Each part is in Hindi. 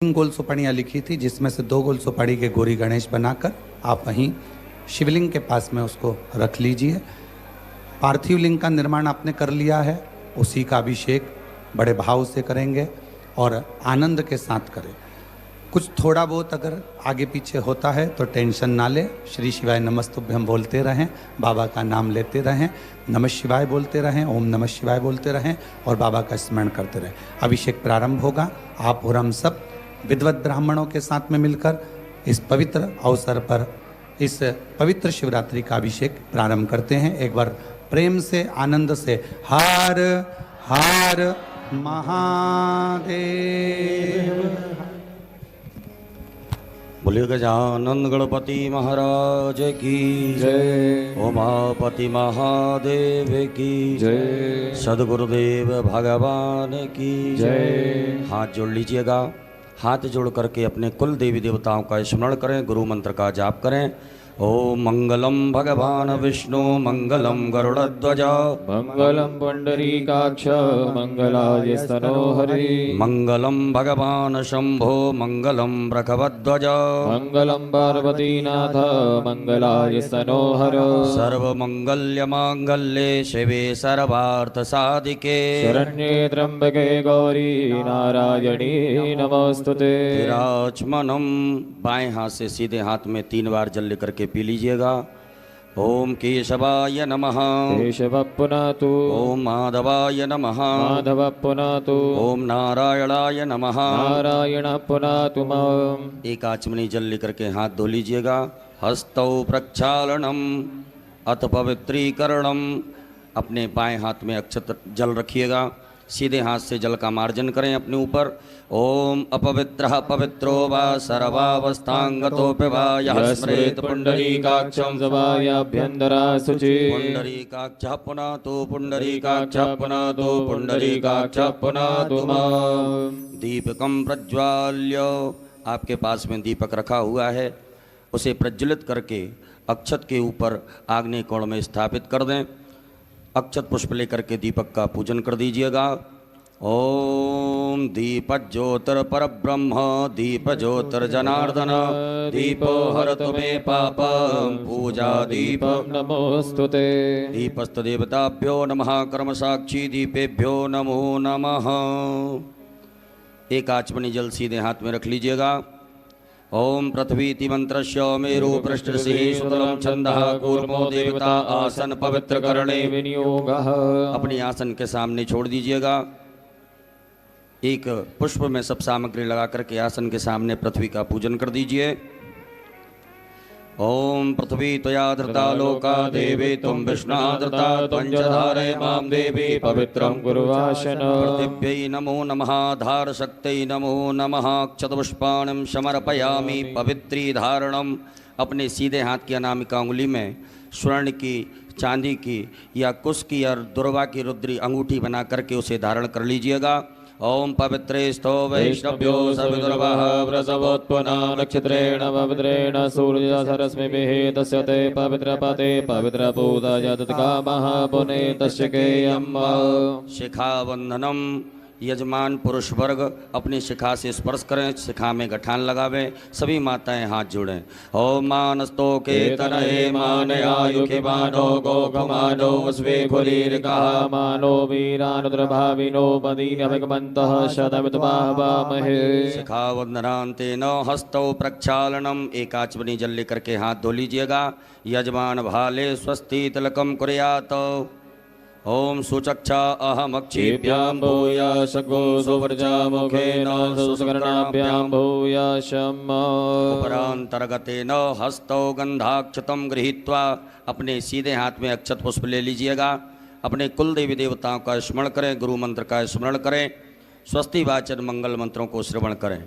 3 गोल सुपाड़ियाँ लिखी थी, जिसमें से 2 गोल सुपाड़ी के गौरी गणेश बनाकर आप वहीं शिवलिंग के पास में उसको रख लीजिए। पार्थिव लिंग का निर्माण आपने कर लिया है, उसी का अभिषेक बड़े भाव से करेंगे और आनंद के साथ करें। कुछ थोड़ा बहुत अगर आगे पीछे होता है तो टेंशन ना ले, श्री शिवाय नमस्तुभ्यम बोलते रहें, बाबा का नाम लेते रहें, नमः शिवाय बोलते रहें, ओम नमः शिवाय बोलते रहें और बाबा का स्मरण करते रहें। अभिषेक प्रारंभ होगा। आप और हम सब विद्वत ब्राह्मणों के साथ में मिलकर इस पवित्र अवसर पर इस पवित्र शिवरात्रि का अभिषेक प्रारंभ करते हैं। एक बार प्रेम से आनंद से हर हर महादेव। बोलिए गजानन गणपति महाराज की जय। उमापति महादेव की जय। सदगुरुदेव भगवान की जय। हाथ जोड़ लीजिएगा। हाथ जोड़ करके अपने कुल देवी देवताओं का स्मरण करें, गुरु मंत्र का जाप करें। ओम मंगलम भगवान विष्णु मंगलम गरुड़ध्वज मंगलम पुंडरीकाक्ष मंगलाय स्तनोहरि मंगलम भगवान शंभो मंगलम वृषभध्वज मंगलम पार्वतीनाथ मंगलाय स्तनोहर सर्वमंगल्य मांगल्ये शिवे सर्वार्थ साधिके शरण्ये त्र्यंबके गौरी नारायणी नमोस्तुते। विराजमानम। बाएं हाथ से सीधे हाथ में 3 बार जल लेकर के पी लीजिएगा। ओम केशवाय नमः केशव पुनातु ओम माधवाय नमः माधव पुनातु ओम नारायणाय नमः नारायण पुनातु मां। एक आचमनी जल लेकर के हाथ धो लीजिएगा। हस्तौ प्रक्षालनम अथ पवित्रीकरणम। अपने बाएं हाथ में अक्षत जल रखिएगा। सीधे हाथ से जल का मार्जन करें अपने ऊपर। ओम अपवित्रः पवित्रो वा सर्वावस्थांगतोऽपि वा यः स्मरेत् पुंडरीकाक्षं सभायाभ्यन्तरा शुचि पुंडरीकाक्षः पुनातु पुंडरीकाक्षः पुनातु पुंडरीकाक्षः पुनातु मां। दीपकं प्रज्वाल्य। आपके पास में दीपक रखा हुआ है, उसे प्रज्वलित करके अक्षत के ऊपर आग्नेय कोण में स्थापित कर दें। अक्षत पुष्प लेकर के दीपक का पूजन कर दीजिएगा। ओम दीप ज्योतिर ब्रह्म दीप ज्योतिर जनार्दन दीपो हरतु मे पापं पूजा दीप नमोस्तुते। दीपस्थ देवताभ्यो नमः कर्म साक्षी दीपेभ्यो नमो नमः। एक आचमनी जल सीधे हाथ में रख लीजिएगा। ओम पृथ्वीति मंत्रस्य मेरु पृष्ठसिंह सुतलं छंदः कूर्मो देवता आसन पवित्र करणे विनियोगः। अपनी आसन के सामने छोड़ दीजिएगा। एक पुष्प में सब सामग्री लगा करके आसन के सामने पृथ्वी का पूजन कर दीजिए। ओम पृथ्वी त्वया धृता लोका देवी तुम विष्णा धृता त्वं च धारय मां देवी पवित्रं गुरुवासन। पृथिव्यै नमो नमः धार शक्त्यै नमो नमः क्षतपुष्पाणं समर्पयामि पवित्री धारणम। अपने सीधे हाथ की अनामिका उंगली में स्वर्ण की, चांदी की या कुश की और दुर्वा की रुद्री अंगूठी बना करके उसे धारण कर लीजिएगा। ओम पवित्रे स्थो वैष्णव्यो सविदुर्वः व्रसवोत्पन्ना नक्षत्रेण पवित्रेण सूर्यसरस्मिभिः तस्य ते पवित्रपते पवित्रपूताय तत्कामः पुने तस्य केयम्। शिखावंदनम। यजमान पुरुष वर्ग अपनी शिखा से स्पर्श करें, शिखा में गठान लगावें। सभी माताएं हाथ जोड़ें। ओम मानस्तो के तनये मानयायुखि मानो गोकमानो स्वे खुलीरिकः मानो वीरानुद्रभाविनो पदीनभगवन्तः शतमितमाहवामहे। शिखावंदनान्तेन हस्तौ प्रक्षालनम। एक आचमनी जल लेकर के हाथ धो लीजिएगा। यजमान भाले स्वस्ति तिलकम कुर्यात्। ओम सुचक्षा अहमक्षिभ्यां भूयाशगो सुवर्जा मुखेन सुसकर्णाभ्यां भूयाशम्। उपरांतर्गतेन हस्तौ गंधाक्षतं गृहीत्वा। अपने सीधे हाथ में अक्षत पुष्प ले लीजिएगा। अपने कुल देवी देवताओं का स्मरण करें, गुरु मंत्र का स्मरण करें, स्वस्ति वाचन मंगल मंत्रों को श्रवण करें।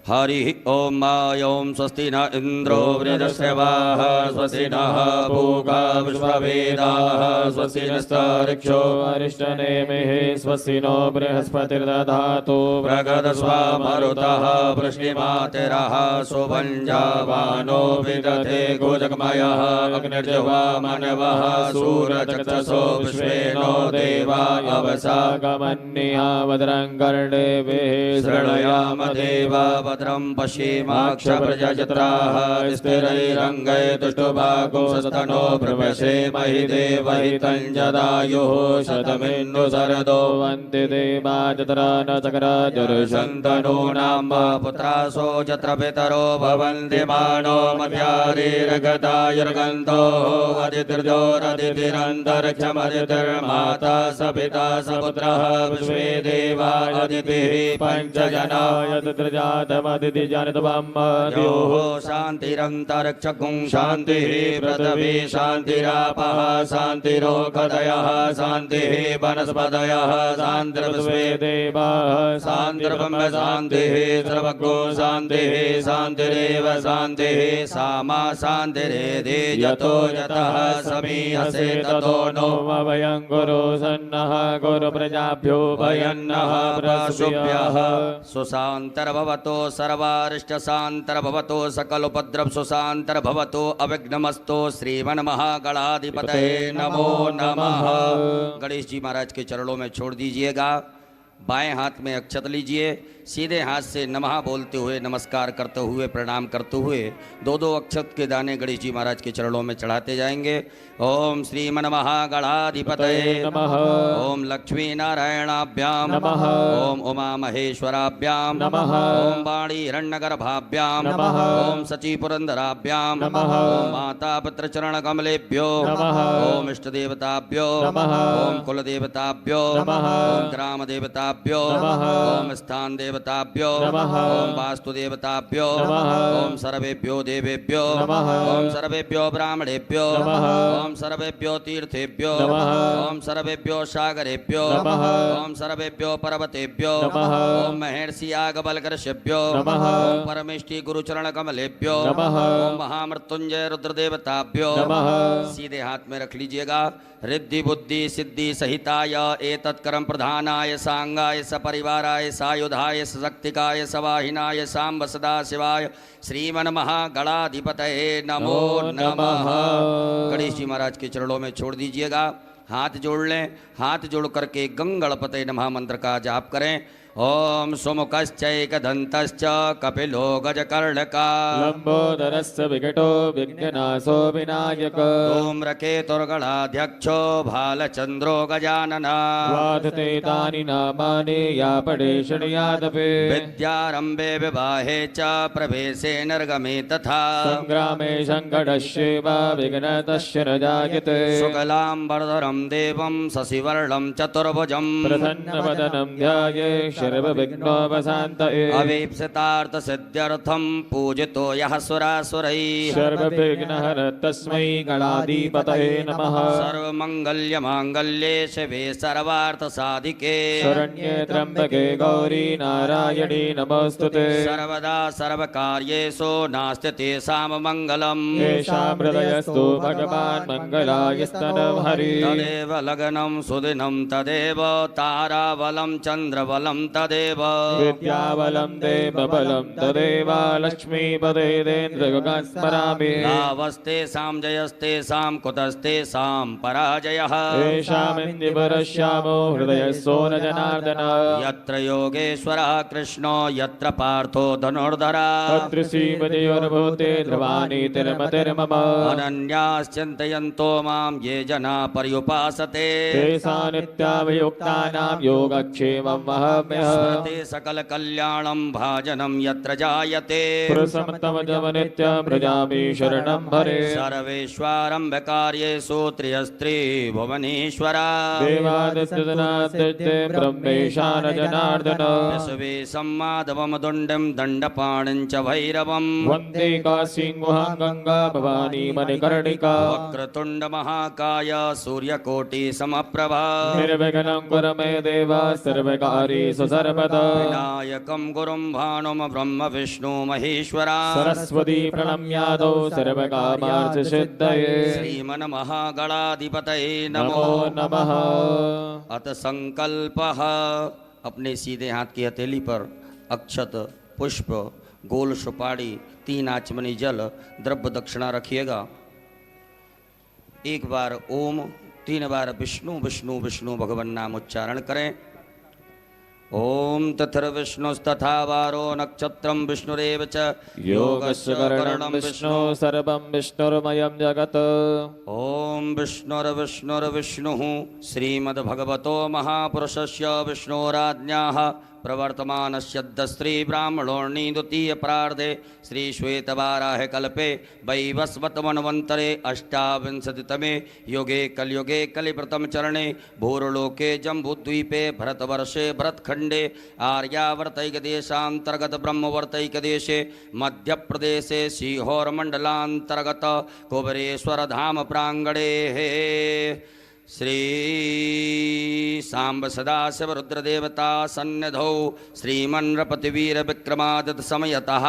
हरि ओम माय ओम स्वस्ति न इंद्रो वृद्धश्रवाः स्वस्ति नः पूगा विश्ववेदाः स्वस्ति नस्तार्क्ष्यो अरिष्टनेमिः स्वस्ति नो बृहस्पतिर्दधातु प्रगदस्वामरुतः वृष्णिमातिरः सुभञ्जावानो विदधे गोजगमयः अग्निर्जवा मनवः सूरचक्षसो विश्वेनो देवा अवसा गमन्निहा वद्रं कर्णेभिः शृणुयाम देवा भद्रं पश्येमाक्षप्रजत्राः स्थिरैरङ्गै तुष्टुभागुंसस्तनो प्रवशेमहि देवहितं जदायुः शतमिन्नु शरदो वन्ति देवा चतरा न सन्तनूनां पुत्रासो यत्र पितरो भवन्ति मानो मध्यारीर्गतायुर्गन्तो अदितिर्जोरदितिरन्तरिक्षमदितिर्माता स पिता स पुत्रः विश्वे देवा अदितिः पञ्चजना यतजातमदितिजनितवम्मद्योः शान्तिरन्तरिक्षगुं शान्तिः पृथिवी शान्तिरापः शान्तिरोषधयः शान्तिः वनस्पतयः शान्तिर्विश्वे देवाः शान्तिर्ब्रह्म शान्तिः सर्वगो शान्तिः शान्तिरेव शान्तिः सामा शान्तिरेधि यतो यतः समीहसे ततो नो वयं गुरु सन्नः गुरु प्रजाभ्यो भयन्नः प्रसुभ्यः सुशान्तर्भवतो सर्वारिष्टशान्तर्भवतो सकलोपद्रव सुशान्तर्भवतो अविघ्नमस्तो श्रीमन्महागणाधिपतये नमो नमः। गणेश जी महाराज के चरणों में छोड़ दीजिएगा। बाएं हाथ में अक्षत लीजिए, सीधे हाथ से नमः बोलते हुए नमस्कार करते हुए प्रणाम करते हुए दो दो अक्षत के दाने गणेश जी महाराज के चरणों में चढ़ाते जाएंगे। ओम श्रीमन्महागणाधिपतये नमः, ओम लक्ष्मी नारायणाभ्यां नमः, ओम उमा महेश्वराभ्यां नमः, ओम वाणी हिरण्यगर्भाभ्यां नमः, ओम सची पुरंदराभ्यां नमः, ओम माता पुत्र चरण कमलेभ्यो नमः, ओम इष्ट देवताभ्यो नमः, ओम कुल देवताभ्यो नमः, ओम ग्राम देवताभ्यो नमः, ओम स्थान देवताभ्यो नमः, ओम वास्तु देवताभ्यो नमः, ओम सर्वेभ्यो देवेभ्यो नमः, ओम सर्वेभ्यो ब्राह्मणेभ्यो नमः, ओम सर्वेभ्यो तीर्थेभ्यो नमः, ओम सर्वेभ्यो सागरेभ्यो नमः, ओम सर्वेभ्यो पर्वतेभ्यो नमः, ओम महर्षि आगबलकर्षेभ्यो नमः, ओम परमेष्टि गुरुचरण कमलेभ्यो नमः, ओम महामृत्युंजय रुद्र देवताभ्यो नमः। सीधे हाथ में रख लीजिएगा। रिद्धि बुद्धि सिद्धि सहिताय एतत्कर्म प्रधानाय सांगाय सपरिवाराय सायुधाय सशक्तिकाय सवाहिनाय सांब सदा शिवाय श्रीमन्महागणाधिपतये नमो नमः। गणेश जी महाराज के चरणों में छोड़ दीजिएगा। हाथ जोड़ लें। हाथ जोड़ करके गंगणपतये नमः मंत्र का जाप करें। ओम सुमुखश्चैकदन्तश्च कपिलो गजकर्णका लंबोदरस्य विकटो विघ्ननाशो विनायक धूम्रकेतुर्गणाध्यक्षो भालचन्द्रो गजानना वाधते तानि नामानि या पठे शृणुयादपि विद्यारम्भे विवाहे च प्रवेशे निर्गमे तथा संग्रामे संकटस्यैव विघ्नतस्य न जायते शुक्लाम्बरधरं देवं शशिवर्णं चतुर्भुजं प्रसन्नवदनं ध्याये सर्वविघ्नोपशान्तये अवीप्सितार्थसिद्ध्यर्थं पूजितो यः सुरासुरैः सर्वविघ्नहर तस्मै गणाधिपतये नमः सर्वमङ्गल्यमाङ्गल्ये शिवे सर्वार्थसाधिके शरण्ये त्र्यम्बके गौरी नारायणी नमोऽस्तुते सर्वदा सर्वकार्येषु नास्ति तेषां मङ्गलम् येषां हृदयस्तु भगवान् मङ्गलायस्तनः हरिः तदेव लग्नं सुदिनं तदेव ताराबलं चन्द्रबलं तदेव विद्याबलं देवबलं तदेव लक्ष्मीपदेन्द्रगुणान् स्मरामि लाभस्तेषां जयस्तेषां कुतस्तेषां पराजयः येषामिन्द्रियपरश्यामो हृदयस्थो न जनार्दन यत्र योगेश्वरः कृष्णो यत्र पार्थो धनुर्धरा तत्र श्रीमतिर्भूते ध्रुवाणि तिर्मतिर्मम अनन्याश्चिन्तयन्तो मां ये जना पर्युपासते तेषां नित्याभियुक्तानां योगक्षेमं वहाम्यहम् स्मृति सकल कल्याणं भाजनं यत्र जायते प्रसमतमजम नित्यं व्रजामि शरणं हरे सर्वेश्वरं कार्येषु त्रियस्त्री भुवनेश्वरा देवादित्यजनादित्ये ब्रह्मेशान जनार्दन विश्वे सम्माधवं दुण्डं दण्डपाणिं च भैरवं वन्दे काशीं गुहां गंगा भवानी मणिकर्णिका वक्रतुण्ड महाकाय सूर्यकोटि समप्रभा निर्विघ्नं कुरु मे देव सर्वकार्येषु सर्वदा विनायकं गुरुं भानुं ब्रह्म विष्णु महेश्वरा सरस्वती प्रणम्यादौ सर्वकामार्थसिद्धये श्रीमन्महागणाधिपतये नमो नमः। अत संकल्पः। अपने सीधे हाथ की हथेली पर अक्षत पुष्प गोल सुपारी 3 आचमनी जल द्रव्य दक्षिणा रखिएगा। एक बार ओम, 3 बार विष्णु विष्णु विष्णु भगवान नाम उच्चारण करें। ओम तथिर्विष्णुस्तथा वारो नक्षत्रं विष्णुरेव च योगस्य करणं विष्णु सर्वं विष्णुर्मयं जगत्। ओम विष्णुर्विष्णुर्विष्णुः श्रीमद्भगवतो महापुरुषस्य विष्णोराज्ञाः प्रवर्तमानस्य श्री ब्राह्मणोर्णि द्वितीय प्रार्धे श्री श्वेतवाराह कल्पे वैवस्वत मन्वन्तरे अष्टाविंशतितमे युगे कलियुगे कलिप्रथम चरणे भूर्लोके जम्बूद्वीपे भरतवर्षे भरतखण्डे आर्यावर्तैकदेशान्तर्गत ब्रह्मवर्तैकदेशे मध्यप्रदेशे सीहोरमण्डलान्तर्गत कुबेरेश्वरधाम प्राङ्गणे श्री सांब सदाशिव रुद्रदेवता सन्निधौ श्रीमन्नृपतिवीर विक्रमादित्य समयतः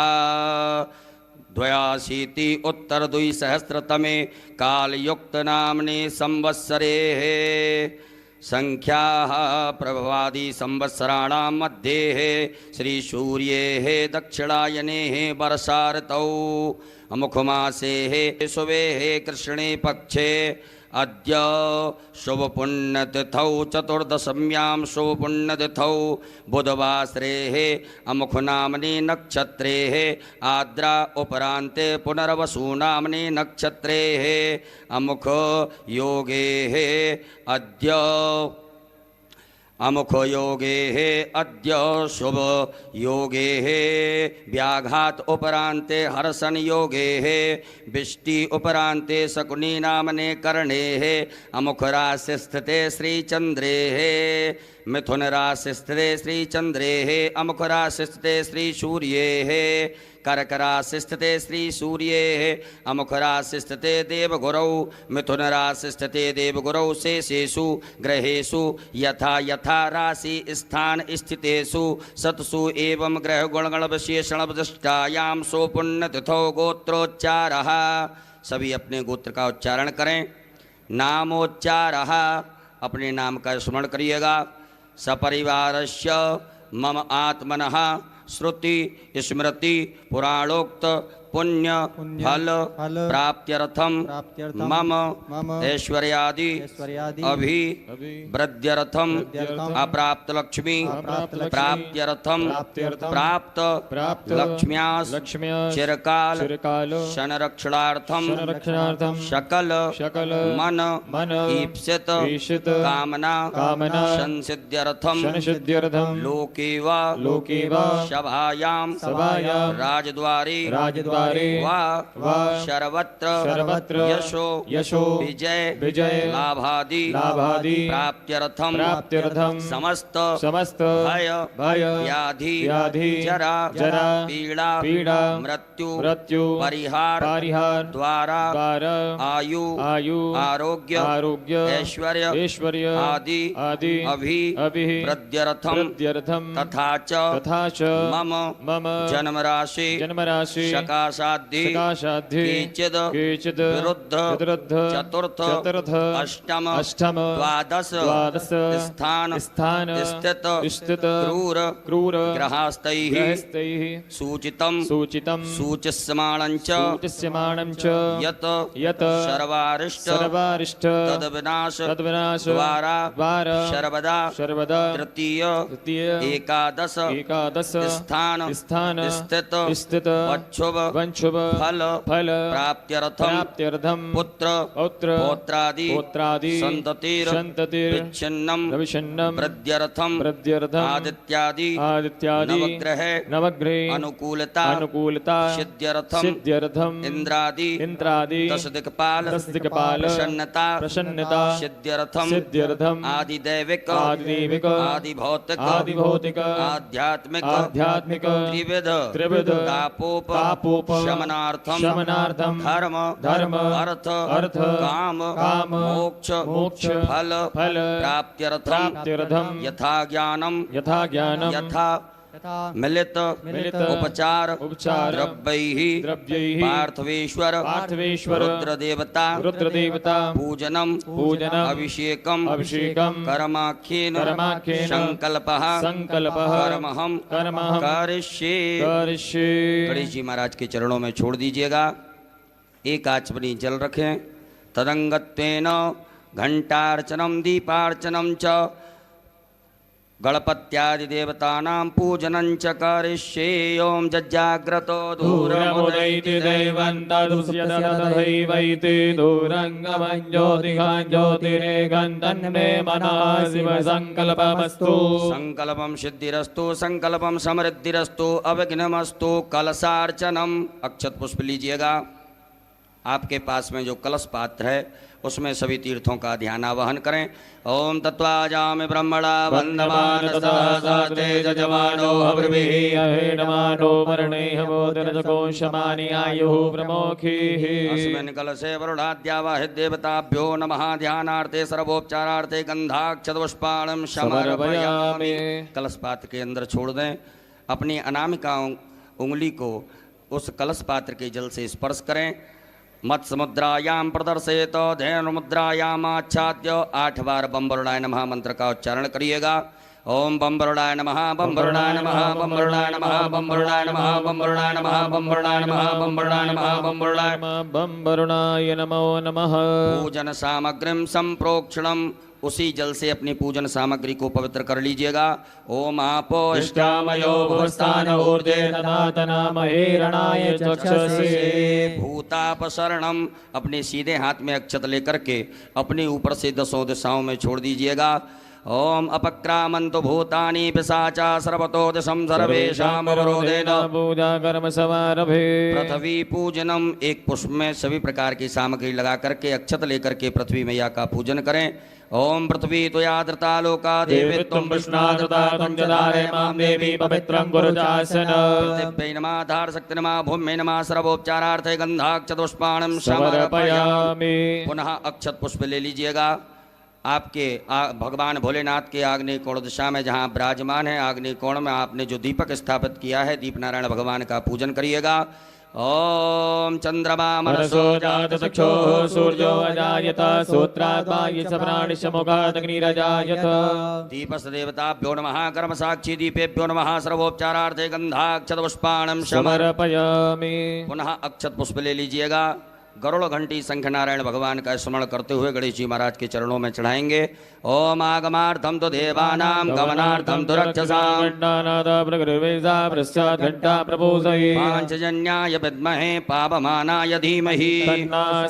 82 उत्तर 2सहस्रतमे कालयुक्त नाम्ने संवत्सरे संख्याः प्रभवादि संवत्सराणां मध्ये श्री सूर्येः दक्षिणायने वर्षा ऋतौ मुखमासे शुभे कृष्णे पक्षे अद्य शुभपुण्यतिथौ चतुर्दशम्यां शुभपुण्यतिथौ बुधवासरे अमुखनाम्नि नक्षत्रे आद्रा उपरान्ते पुनर्वसु नाम्नि नक्षत्रे अमुख योगे अद्य अमुख योगे अद्य शुभ योगे व्याघात उपरान्ते हर्षण योगे बिष्टि उपरान्ते शकुनी नामने कर्णे अमुख राशि स्थिते श्रीचन्द्रे मिथुन राशि स्थिते श्रीचन्द्रे अमुख राशि स्थिते श्री सूर्ये कर्क राशि स्थिते श्री सूर्ये अमुख राशि स्थिते देवगुरौ मिथुन राशि स्थिते देवगुरौ शेषेषु ग्रहेषु यथा यथा राशि स्थान स्थितेषु सत्सु एवं ग्रह गुणगण विशेषण विशिष्टायां सुपुण्यतिथौ गोत्रोच्चारः। सभी अपने गोत्र का उच्चारण करें। नामोच्चारः, अपने नाम का स्मरण करिएगा। सपरिवारस्य मम आत्मनः श्रुति स्मृति पुराणोक्त पुण्य फल प्राप्त्यर्थम मम ऐश्वर्यादि अभिवृद्ध्यर्थम अप्राप्त लक्ष्मी प्राप्त्यर्थम प्राप्त लक्ष्म्यास चिरकाल शनरक्षणार्थम शकल मन ईप्सित कामना संसिद्ध्यर्थम लोके वा सभायां राजद्वारे वा सर्वत्र यशो विजय लाभादि प्राप्त्यर्थम समस्त भय व्याधि जरा पीड़ा मृत्यु परिहार द्वारा आयु आरोग्य ऐश्वर्य आदि अभिवृद्ध्यर्थम तथा च मम जन्म राशि सकाशाद्धि केचिद विरुद्ध चतुर्थ अष्टम द्वादश स्थान स्थित क्रूर ग्रहास्तैः सूचितं सूचिस्यमाणं च यत् सर्वारिष्ट तद्विनाश द्वारा सर्वदा तृतीय एकादश स्थान स्थित वंशुभ फल प्राप्त्यर्थम पुत्र पौत्रादि संततिर्विच्छिन्नं वृद्ध्यर्थम आदित्यादि नवग्रह अनुकूलता सिद्ध्यर्थम इंद्रादि दशदिक्पाल प्रसन्नता सिद्ध्यर्थम आदिदैविक आदिभौतिक आध्यात्मिक त्रिविध तापोप शमनार्थम धर्म अर्थ काम मोक्ष फल प्राप्त्यर्थम यथा ज्ञानम यथा मिलित उपचार द्रव्यैः पार्थवेश्वर रुद्रदेवता पूजनम अभिषेकम कर्माख्येन संकल्पः कर्महं करिष्ये। गणेश जी महाराज के चरणों में छोड़ दीजिएगा। एक आचमनी जल रखें। तदंगत्वेन घंटार्चनम दीपार्चनम च गणपत्यादिदेवतानां पूजनं च करिष्ये ॐ जज्जाग्रतो दूरमुदैति दैवन्तदुष्यतथैवैति दूरङ्गमं ज्योतिघं ज्योतिरेकं तन्मे मनः शिवसङ्कल्पमस्तु संकल्पम सिद्धिरस्तु संकल्पम समृद्धिरस्तु अविघ्नमस्तु। कलशार्चनम अक्षत पुष्प लीजिएगा। आपके पास में जो कलश पात्र है उसमें सभी तीर्थों का ध्यान आवाहन करें। ओम तत्वाजामि ब्रह्मणा वन्दमान सहस्राते जजमानो हविर्भिः अहेणमानो वर्णैः बोधिरजकोशमानि आयुः प्रमोखीः अस्मिन् कलशे वरुणाद्यावाहित देवताभ्यो नमः। ध्यानार्थे सर्वोपचारार्थे गंधाक्षतपुष्पाणं समर्पयामि। कलश पात्र के अंदर छोड़ दें। अपनी अनामिका उंगली को उस कलश पात्र के जल से स्पर्श करें। मत्स्य मुद्रायाम प्रदर्शित धैर्य मुद्रायाम आच्छाद्य 8 बार बम वरुणाय नमः मंत्र का उच्चारण करिएगा। ओम बम वरुणाय नमः, बम वरुणाय नमः, बम वरुणाय नमः, बम वरुणाय नमः, बम वरुणाय नमः, बम वरुणाय नमः, बम वरुणाय नमः, बम वरुणाय बम वरुणाय नमो नमः। पूजन सामग्रीम संप्रोक्षणम उसी जल से अपनी पूजन सामग्री को पवित्र कर लीजिएगा। ओम आपो इष्टामयो भुवस्थान ऊर्जे दधातनामहे रणाय चक्षसे। भूतापसरणम अपने सीधे हाथ में अक्षत लेकर के अपने ऊपर से 10 दिशाओं में छोड़ दीजिएगा। ओम अपक्रामन्तु भूतानि पिशाचा सर्वतो दिशं सर्वेषां अवरोधेन पूजा कर्म समारभे। पृथ्वी पूजनम एक पुष्प में सभी प्रकार की सामग्री लगा करके अक्षत लेकर के पृथ्वी मैया का पूजन करें। ओम पृथ्वी त्वयादृता लोका देवी त्वं विष्णादृता त्वं च धारय मां देवी पवित्रं गुरुजासन। पृथिव्यै नमः धार शक्ति नमः भूम्यै नमः सर्वोपचारार्थे गंधाक्षतपुष्पाणं समर्पयामि। पुनः अक्षत पुष्प ले लीजिएगा। आपके भगवान भोलेनाथ के आग्नेय कोण दिशा में जहाँ विराजमान है आग्नेय कोण में आपने जो दीपक स्थापित किया है दीप नारायण भगवान का पूजन करिएगा। ओम चंद्रमा मनसो जात चक्षो सूर्यो अजायत सूत्रात्मा ये प्राणिशमुखादग्निरजायत। दीपस देवताभ्यो नमः कर्म साक्षी दीपेभ्यो नमः सर्वोपचारार्थे गंधाक्षत पुष्पाणं समर्पयामि। पुनः अक्षत पुष्प ले लीजिएगा। गरुड़ घंटी शंख नारायण भगवान का स्मरण करते हुए गणेश जी महाराज के चरणों में चढ़ाएंगे। ओम आगमार्थम तो देवानां गमनार्थम तो रक्षसां पांचजन्याय विद्महे पावमानाय धीमहि